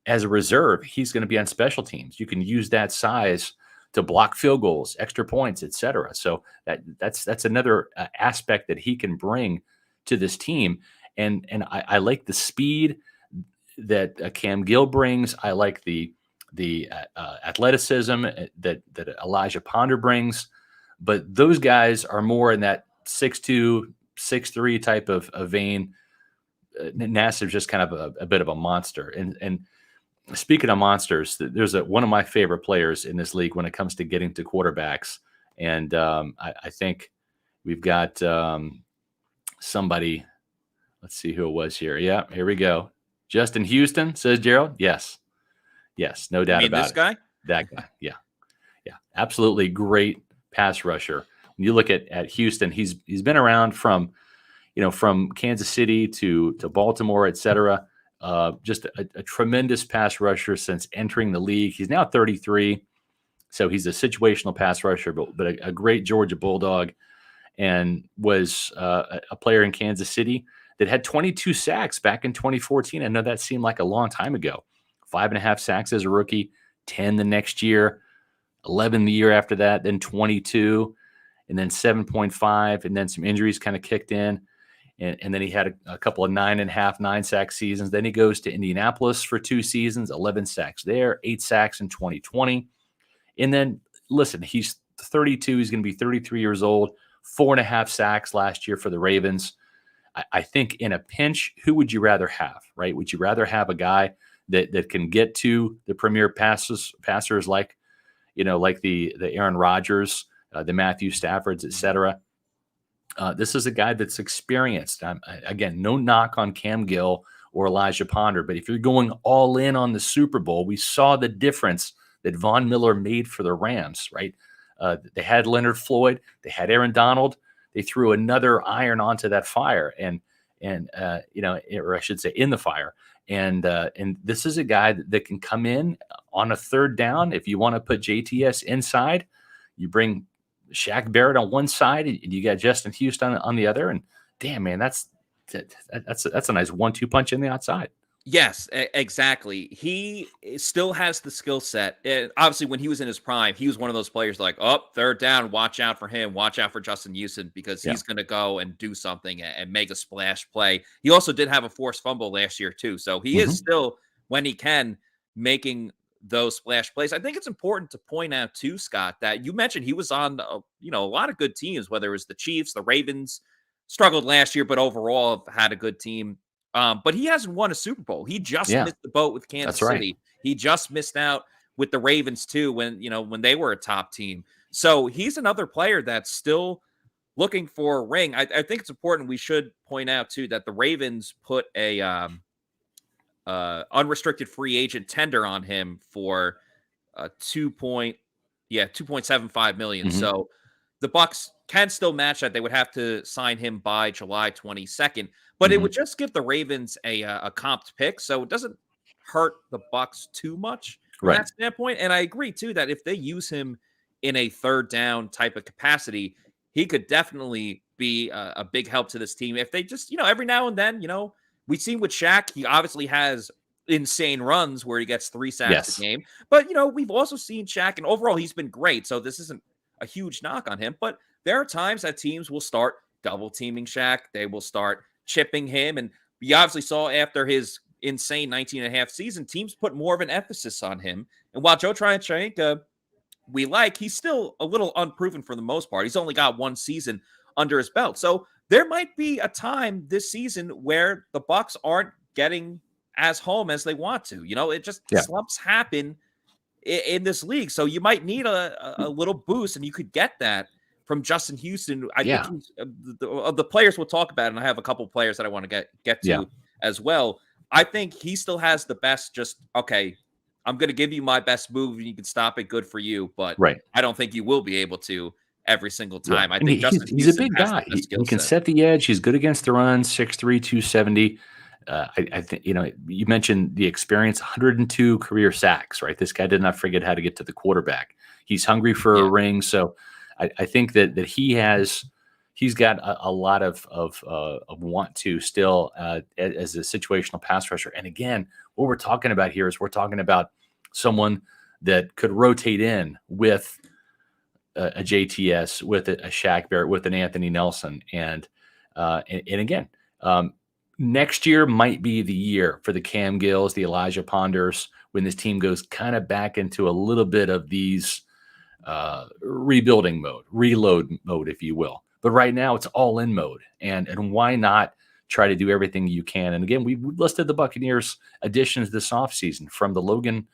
as a reserve, he's going to be on special teams. You can use that size to block field goals, extra points, etc. So that's another aspect that he can bring to this team. And I like the speed that Cam Gill brings. I like the athleticism that Elijah Ponder brings. But those guys are more in that 6'2", 6'3" type of vein. Nassib's just kind of a bit of a monster. And speaking of monsters, there's one of my favorite players in this league when it comes to getting to quarterbacks. And I think we've got somebody. Let's see who it was here. Yeah, here we go. Justin Houston, says Gerald. Yes, no doubt about it. This guy? That guy. Yeah. Absolutely great pass rusher. When you look at Houston, he's been around from Kansas City to Baltimore, etc. Just a tremendous pass rusher since entering the league. He's now 33, so he's a situational pass rusher, but a great Georgia Bulldog, and was a player in Kansas City that had 22 sacks back in 2014. I know that seemed like a long time ago. 5.5 sacks as a rookie, 10 the next year, 11 the year after that, then 22, and then 7.5, and then some injuries kind of kicked in. And then he had a couple of 9.5, 9-sack seasons. Then he goes to Indianapolis for 2 seasons, 11 sacks there, 8 sacks in 2020. And then, listen, he's 32. He's going to be 33 years old, 4.5 sacks last year for the Ravens. I think in a pinch, who would you rather have, right? Would you rather have a guy that can get to the premier passers like the Aaron Rodgers, the Matthew Staffords, et cetera? This is a guy that's experienced. Again, no knock on Cam Gill or Elijah Ponder, but if you're going all in on the Super Bowl, we saw the difference that Von Miller made for the Rams, right? They had Leonard Floyd, they had Aaron Donald, they threw another iron onto that fire, or I should say, in the fire. And this is a guy that can come in on a third down. If you want to put JTS inside, you bring Shaq Barrett on one side, and you got Justin Houston on the other. And damn, man, that's a nice 1-2 punch in the outside. Yes, exactly. He still has the skill set. Obviously, when he was in his prime, he was one of those players like, third down, watch out for him, watch out for Justin Houston, because he's going to go and do something and make a splash play. He also did have a forced fumble last year too, so he is still, when he can, making those splash plays. I think it's important to point out too, Scott, that you mentioned he was on a lot of good teams, whether it was the Chiefs, the Ravens, struggled last year, but overall had a good team. But he hasn't won a Super Bowl. He just missed the boat with Kansas City. He just missed out with the Ravens too when they were a top team. So he's another player that's still looking for a ring. I think it's important. We should point out too that the Ravens put a unrestricted free agent tender on him for $2.75 million. So the Bucs can still match that. They would have to sign him by July 22nd, but it would just give the Ravens a comped pick, so it doesn't hurt the Bucs too much from that standpoint. And I agree too that if they use him in a third down type of capacity, he could definitely be a big help to this team. If they just, every now and then, we've seen with Shaq, he obviously has insane runs where he gets 3 sacks a game. But, we've also seen Shaq, and overall he's been great, so this isn't a huge knock on him. But there are times that teams will start double teaming Shaq. They will start chipping him. And we obviously saw after his insane 19.5 season, teams put more of an emphasis on him. And while Joe Tryon-Shoyinka, he's still a little unproven for the most part. He's only got 1 season under his belt. So there might be a time this season where the Bucs aren't getting as home as they want to. It just slumps happen in this league. So you might need a little boost, and you could get that from Justin Houston. I think the players we'll talk about, and I have a couple players that I want to get to as well. I think he still has the best, I'm going to give you my best move and you can stop it. Good for you. But I don't think you will be able to every single Yeah, time. I and think Justin he's a Houston big has guy. the skill He can set. set the edge. He's good against the run, 6'3", 270. I think, you mentioned the experience, 102 career sacks, right? This guy did not forget how to get to the quarterback. He's hungry for a Yeah. ring. So I think that he's got a lot of want to still as a situational pass rusher. And again, what we're talking about here is we're talking about someone that could rotate in with a JTS, with a Shaq Barrett, with an Anthony Nelson. And again, next year might be the year for the Cam Gills, the Elijah Ponders, when this team goes kind of back into a little bit of these rebuilding mode, reload mode, if you will. But right now it's all in mode. And why not try to do everything you can? And again, we listed the Buccaneers additions this offseason, from the Logan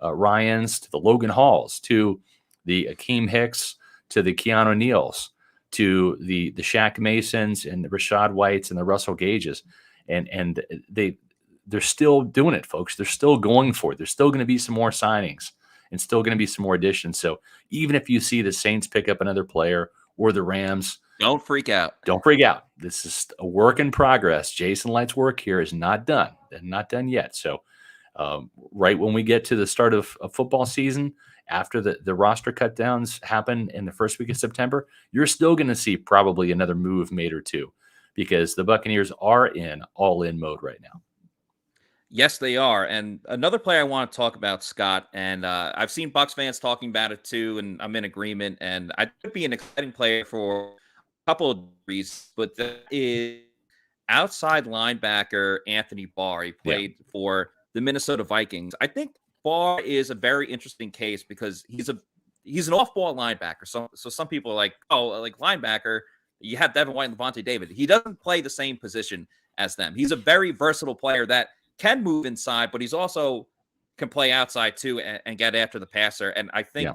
Ryans to the Logan Halls to the Akiem Hicks to the Keanu Neals to the Shaq Masons and the Rashad Whites and the Russell Gages. And they're still doing it, folks. They're still going for it. There's still going to be some more signings and still going to be some more additions. So even if you see the Saints pick up another player or the Rams, don't freak out. Don't freak out. This is a work in progress. Jason Light's work here is not done. Not done yet. So right when we get to the start of football season, after the roster cut downs happen in the first week of September, you're still going to see probably another move made or two, because the Buccaneers are in all-in mode right now. Yes, they are. And another player I want to talk about, Scott, and I've seen Bucs fans talking about it too, and I'm in agreement. And I could be an exciting player for a couple of reasons, but that is outside linebacker Anthony Barr. He played for the Minnesota Vikings. I think Barr is a very interesting case because he's an off-ball linebacker. So some people are like, oh, like linebacker, you have Devin White and Levante David. He doesn't play the same position as them. He's a very versatile player that can move inside, but he's also can play outside too and get after the passer. And I think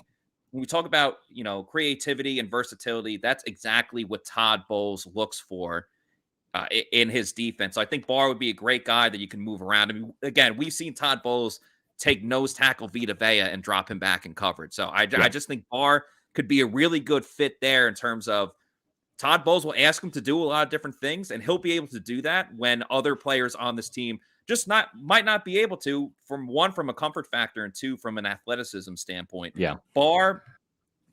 when we talk about, creativity and versatility, that's exactly what Todd Bowles looks for in his defense. So I think Barr would be a great guy that you can move around. I mean, again, we've seen Todd Bowles take nose tackle Vita Vea and drop him back in coverage. So I just think Barr could be a really good fit there in terms of Todd Bowles will ask him to do a lot of different things, and he'll be able to do that when other players on this team just might not be able to, from a comfort factor, and two, from an athleticism standpoint. Yeah. Barr,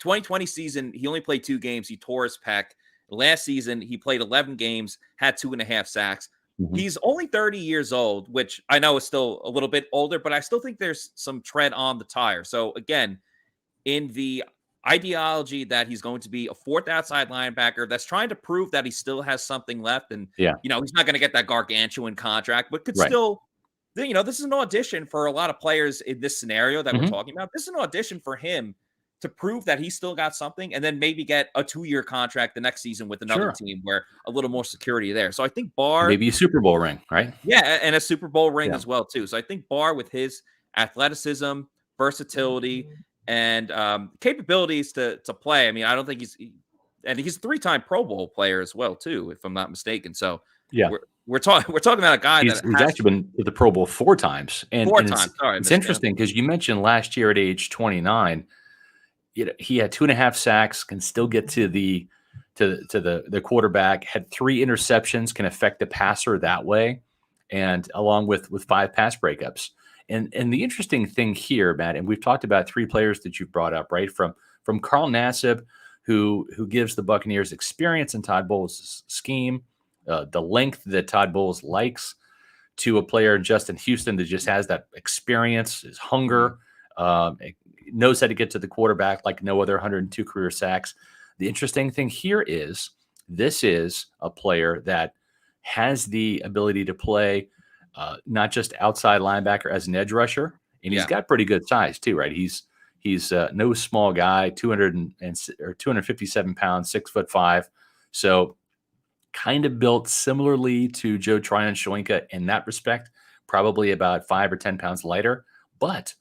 2020 season, he only played 2 games. He tore his pec. Last season, he played 11 games, had 2.5 sacks. Mm-hmm. He's only 30 years old, which I know is still a little bit older, but I still think there's some tread on the tire. So again, in the ideology that he's going to be a 4th outside linebacker that's trying to prove that he still has something left. And, he's not going to get that gargantuan contract, but could still, this is an audition for a lot of players in this scenario that we're talking about. This is an audition for him to prove that he's still got something, and then maybe get a 2-year contract the next season with another team where a little more security there. So I think Barr, maybe a Super Bowl ring, right? Yeah. And a Super Bowl ring as well too. So I think Barr, with his athleticism, versatility, and capabilities to play. I mean, I don't think he's a 3-time Pro Bowl player as well too, if I'm not mistaken. So we're talking about a guy he's actually been to the Pro Bowl 4 times. And 4 times. It's interesting because you mentioned last year at age 29, he had 2.5 sacks, can still get to the quarterback, had 3 interceptions, can affect the passer that way, and along with 5 pass breakups. And the interesting thing here, Matt, and we've talked about 3 players that you've brought up, right? From Carl Nassib, who gives the Buccaneers experience in Todd Bowles' scheme, the length that Todd Bowles likes, to a player in Justin Houston that just has that experience, his hunger, knows how to get to the quarterback like no other, 102 career sacks. The interesting thing here is this is a player that has the ability to play not just outside linebacker as an edge rusher, and he's got pretty good size too, right? He's no small guy, 257 pounds, 6'5". So kind of built similarly to Joe Tryon-Shoyinka in that respect, probably about 5 or 10 pounds lighter. But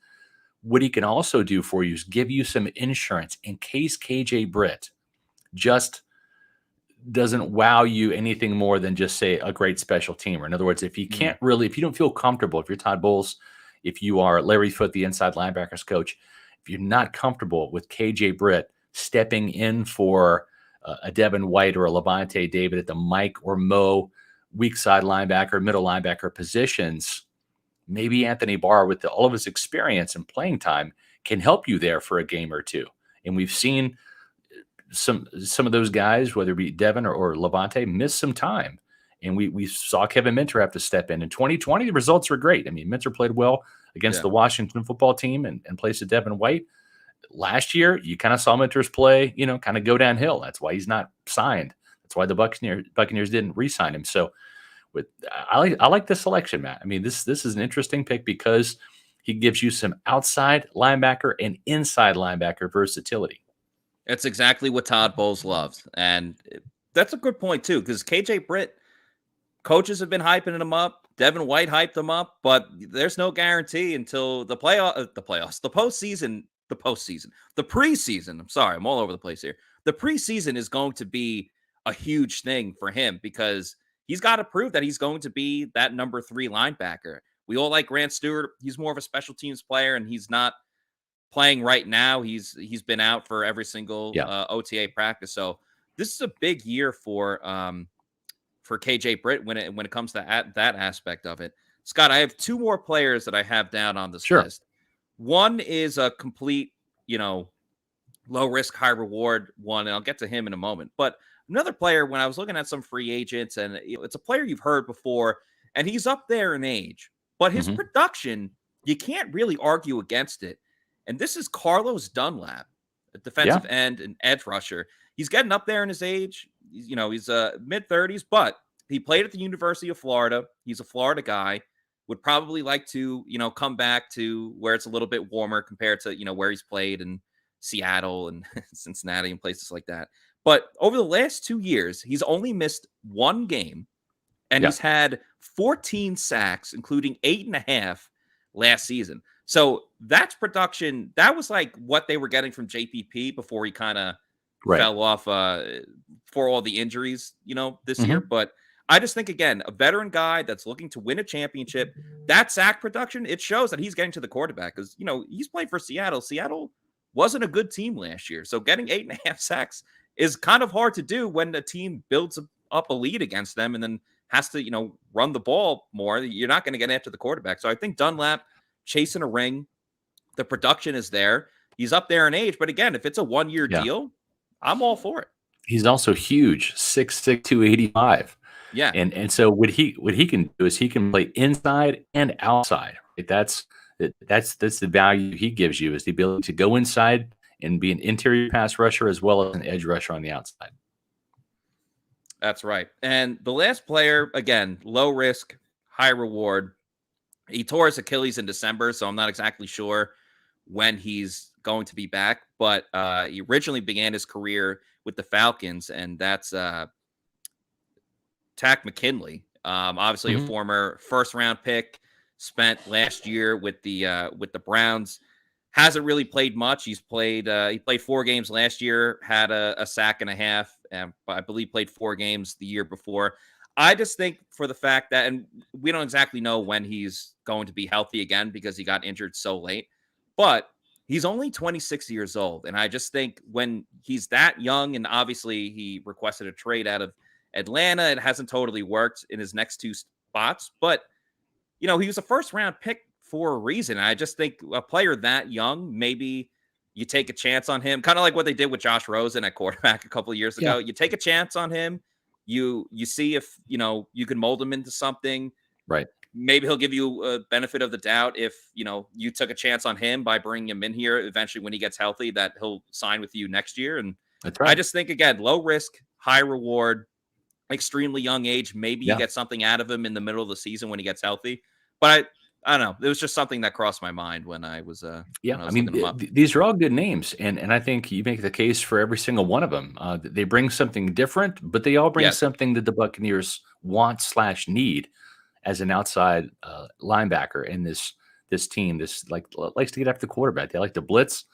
what he can also do for you is give you some insurance in case KJ Britt just doesn't wow you anything more than just, say, a great special teamer. In other words, if you can't really, if you don't feel comfortable, if you're Todd Bowles, if you are Larry Foote, the inside linebackers coach, if you're not comfortable with KJ Britt stepping in for a Devin White or a Levante David at the Mike or Mo weak side linebacker, middle linebacker positions, maybe Anthony Barr, with all of his experience and playing time, can help you there for a game or two. And we've seen some of those guys, whether it be Devin or Levante, miss some time. And we saw Kevin Minter have to step in. In 2020, the results were great. I mean, Minter played well against the Washington football team and placed Devin White. Last year, you kind of saw Minter's play, kind of go downhill. That's why he's not signed. That's why the Buccaneers didn't re-sign him. So I like this selection, Matt. I mean, this is an interesting pick because he gives you some outside linebacker and inside linebacker versatility. It's exactly what Todd Bowles loves. And that's a good point, too, because KJ Britt, coaches have been hyping him up. Devin White hyped him up, but there's no guarantee until the preseason. I'm sorry, I'm all over the place here. The preseason is going to be a huge thing for him because he's got to prove that he's going to be that number 3 linebacker. We all like Grant Stewart. He's more of a special teams player, and he's not playing right now. He's been out for every single OTA practice. So this is a big year for KJ Britt when it comes to that aspect of it. Scott, I have 2 more players that I have down on this list. One is a complete, low risk, high reward one, and I'll get to him in a moment. But another player, when I was looking at some free agents, and it's a player you've heard before, and he's up there in age, but his production, you can't really argue against it. And this is Carlos Dunlap, a defensive end and edge rusher. He's getting up there in his age. He's mid-30s, but he played at the University of Florida. He's a Florida guy. Would probably like to, come back to where it's a little bit warmer compared to, where he's played in Seattle and Cincinnati and places like that. But over the last 2 years, he's only missed 1 game, and he's had 14 sacks, including 8.5 last season. So that's production. That was like what they were getting from JPP before he kind of fell off for all the injuries, this year. But I just think, again, a veteran guy that's looking to win a championship, that sack production, it shows that he's getting to the quarterback because, he's playing for Seattle. Seattle wasn't a good team last year. So getting 8.5 sacks is kind of hard to do when the team builds up a lead against them and then has to, run the ball more. You're not going to get after the quarterback. So I think Dunlap chasing a ring, the production is there. He's up there in age. But again, if it's a 1-year deal, I'm all for it. He's also huge, 6'6", 285. Yeah. And so what he can do is he can play inside and outside. Right? That's the value he gives you, is the ability to go inside and be an interior pass rusher as well as an edge rusher on the outside. That's right. And the last player, again, low risk, high reward. He tore his Achilles in December, so I'm not exactly sure when he's going to be back. But he originally began his career with the Falcons, and that's Takk McKinley. Obviously a former first-round pick, spent last year with the Browns. Hasn't really played much. He played 4 games last year, had a sack and a half, and I believe played 4 games the year before. I just think for the fact that, and we don't exactly know when he's going to be healthy again because he got injured so late, but he's only 26 years old. And I just think when he's that young, and obviously he requested a trade out of Atlanta, it hasn't totally worked in his next 2 spots, but he was a first round pick for a reason. I just think a player that young, maybe you take a chance on him, kind of like what they did with Josh Rosen at quarterback a couple of years ago. You take a chance on him. You see if, you can mold him into something. Right. Maybe he'll give you a benefit of the doubt if, you took a chance on him by bringing him in here. Eventually, when he gets healthy, that he'll sign with you next year. And that's right. I just think, again, low risk, high reward, extremely young age. Maybe you get something out of him in the middle of the season when he gets healthy. But I don't know. It was just something that crossed my mind when I was looking them up. These are all good names, and I think you make the case for every single one of them. They bring something different, but they all bring something that the Buccaneers want/need as an outside linebacker in this team. This likes to get after the quarterback. They like to blitz.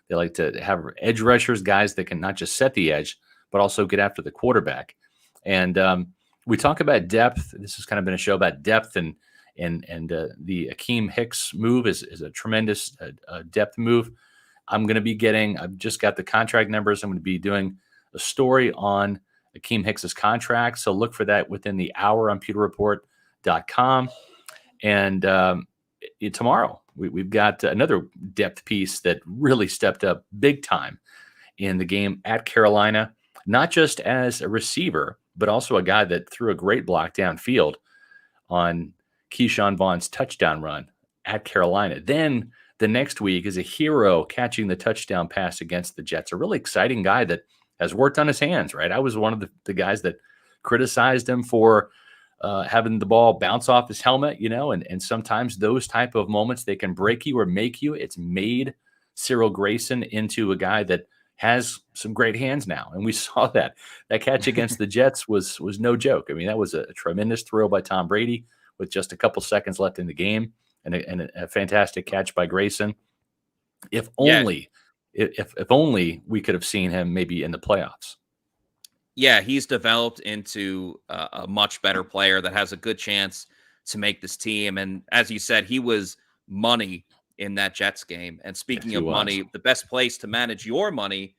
They like to have edge rushers, guys that can not just set the edge, but also get after the quarterback. And we talk about depth. This has kind of been a show about depth, and the Akiem Hicks move is a tremendous depth move. I've just got the contract numbers. I'm going to be doing a story on Akiem Hicks' contract. So look for that within the hour on pewterreport.com. And tomorrow, we've got another depth piece that really stepped up big time in the game at Carolina, not just as a receiver, but also a guy that threw a great block downfield on Keyshawn Vaughn's touchdown run at Carolina. Then the next week is a hero catching the touchdown pass against the Jets, a really exciting guy that has worked on his hands, right? I was one of the guys that criticized him for having the ball bounce off his helmet, and sometimes those type of moments, they can break you or make you. It's made Cyril Grayson into a guy that has some great hands now. And we saw that catch against the Jets was no joke. I mean, that was a tremendous throw by Tom Brady with just a couple seconds left in the game, and a fantastic catch by Grayson. If only we could have seen him maybe in the playoffs. Yeah, he's developed into a much better player that has a good chance to make this team. And as you said, he was money in that Jets game. And speaking of money, the best place to manage your money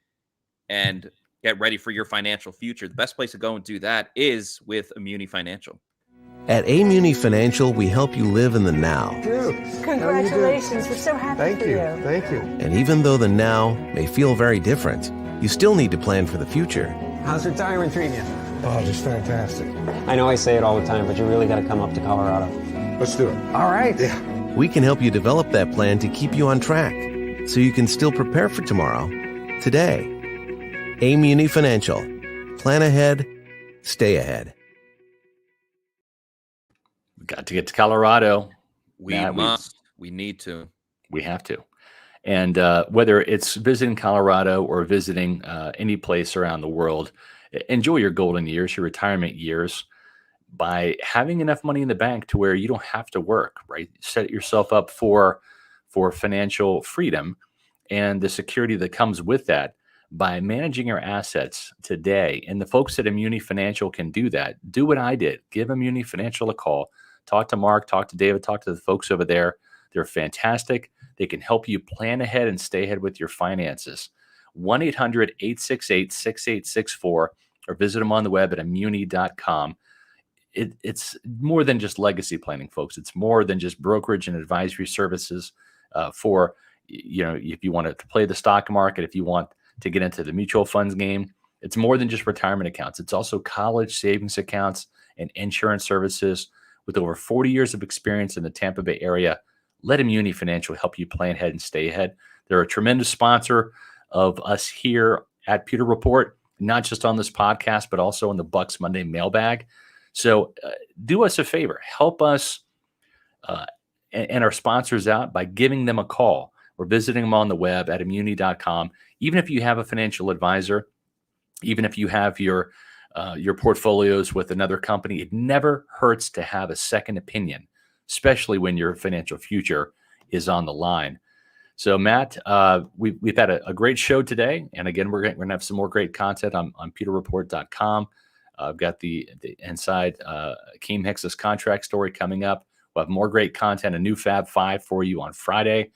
and get ready for your financial future, the best place to go and do that is with Immuni Financial. At Immuni Financial, we help you live in the now. Congratulations. We're so happy for you. Thank you. And even though the now may feel very different, you still need to plan for the future. How's retirement treating you? Oh, just fantastic. I know I say it all the time, but you really got to come up to Colorado. Let's do it. All right. Yeah. We can help you develop that plan to keep you on track, so you can still prepare for tomorrow, today. Immuni Financial. Plan ahead, stay ahead. We got to get to Colorado. We must. We need to. We have to. And whether it's visiting Colorado or visiting any place around the world, enjoy your golden years, your retirement years, by having enough money in the bank to where you don't have to work, right? Set yourself up for financial freedom and the security that comes with that by managing your assets today. And the folks at Immuni Financial can do that. Do what I did. Give Immuni Financial a call. Talk to Mark, talk to David, talk to the folks over there. They're fantastic. They can help you plan ahead and stay ahead with your finances. 1-800-868-6864 or visit them on the web at immuni.com. It's more than just legacy planning, folks. It's more than just brokerage and advisory services for, if you want to play the stock market, if you want to get into the mutual funds game. It's more than just retirement accounts. It's also college savings accounts and insurance services. With over 40 years of experience in the Tampa Bay area, let Immuni Financial help you plan ahead and stay ahead. They're a tremendous sponsor of us here at Pewter Report, not just on this podcast, but also in the Bucs Monday mailbag. So do us a favor. Help us and our sponsors out by giving them a call or visiting them on the web at immuni.com. Even if you have a financial advisor, even if you have your portfolios with another company, it never hurts to have a second opinion, especially when your financial future is on the line. So, Matt, we've had a great show today. And again, we're going to have some more great content on pewterreport.com. I've got the inside Akiem Hicks' contract story coming up. We'll have more great content, a new Fab 5 for you on Friday.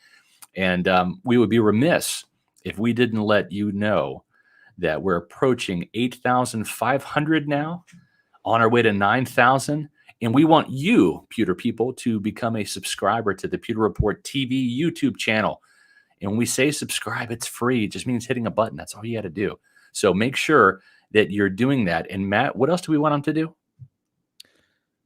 And we would be remiss if we didn't let you know that we're approaching 8,500 now, on our way to 9,000. And we want you, Pewter people, to become a subscriber to the Pewter Report TV YouTube channel. And when we say subscribe, it's free. It just means hitting a button. That's all you got to do. So make sure that you're doing that. And Matt, what else do we want them to do?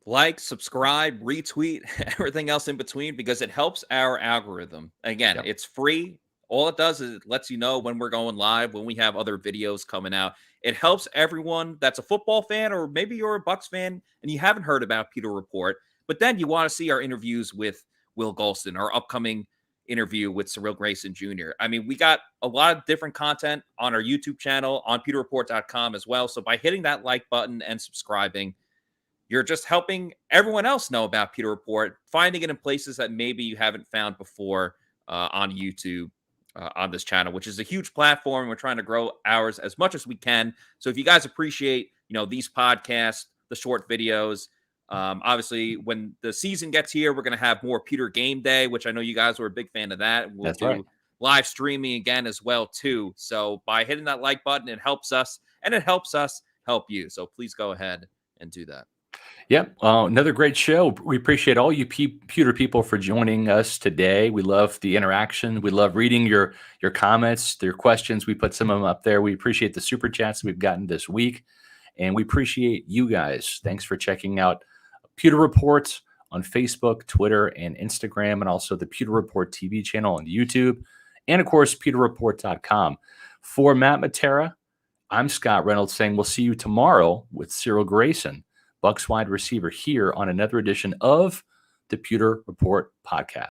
Like, subscribe, retweet, everything else in between, because it helps our algorithm. Again, It's free. All it does is it lets you know when we're going live, when we have other videos coming out. It helps everyone that's a football fan, or maybe you're a Bucs fan and you haven't heard about Pewter Report, but then you want to see our interviews with Will Golston, our upcoming interview with Cyril Grayson Jr. I mean, we got a lot of different content on our YouTube channel, on pewterreport.com as well. So by hitting that like button and subscribing, you're just helping everyone else know about Pewter Report, finding it in places that maybe you haven't found before on YouTube. On this channel, which is a huge platform. We're trying to grow ours as much as we can. So if you guys appreciate, these podcasts, the short videos, obviously when the season gets here, we're going to have more Pewter Game Day, which I know you guys were a big fan of that. We'll That's do right. live streaming again as well too. So by hitting that like button, it helps us, and it helps us help you. So please go ahead and do that. Yep. Another great show. We appreciate all you Pewter people for joining us today. We love the interaction. We love reading your comments, your questions. We put some of them up there. We appreciate the super chats we've gotten this week. And we appreciate you guys. Thanks for checking out Pewter Report on Facebook, Twitter, and Instagram, and also the Pewter Report TV channel on YouTube, and of course, pewterreport.com. For Matt Matera, I'm Scott Reynolds saying we'll see you tomorrow with Cyril Grayson, Bucs wide receiver, here on another edition of the Pewter Report podcast.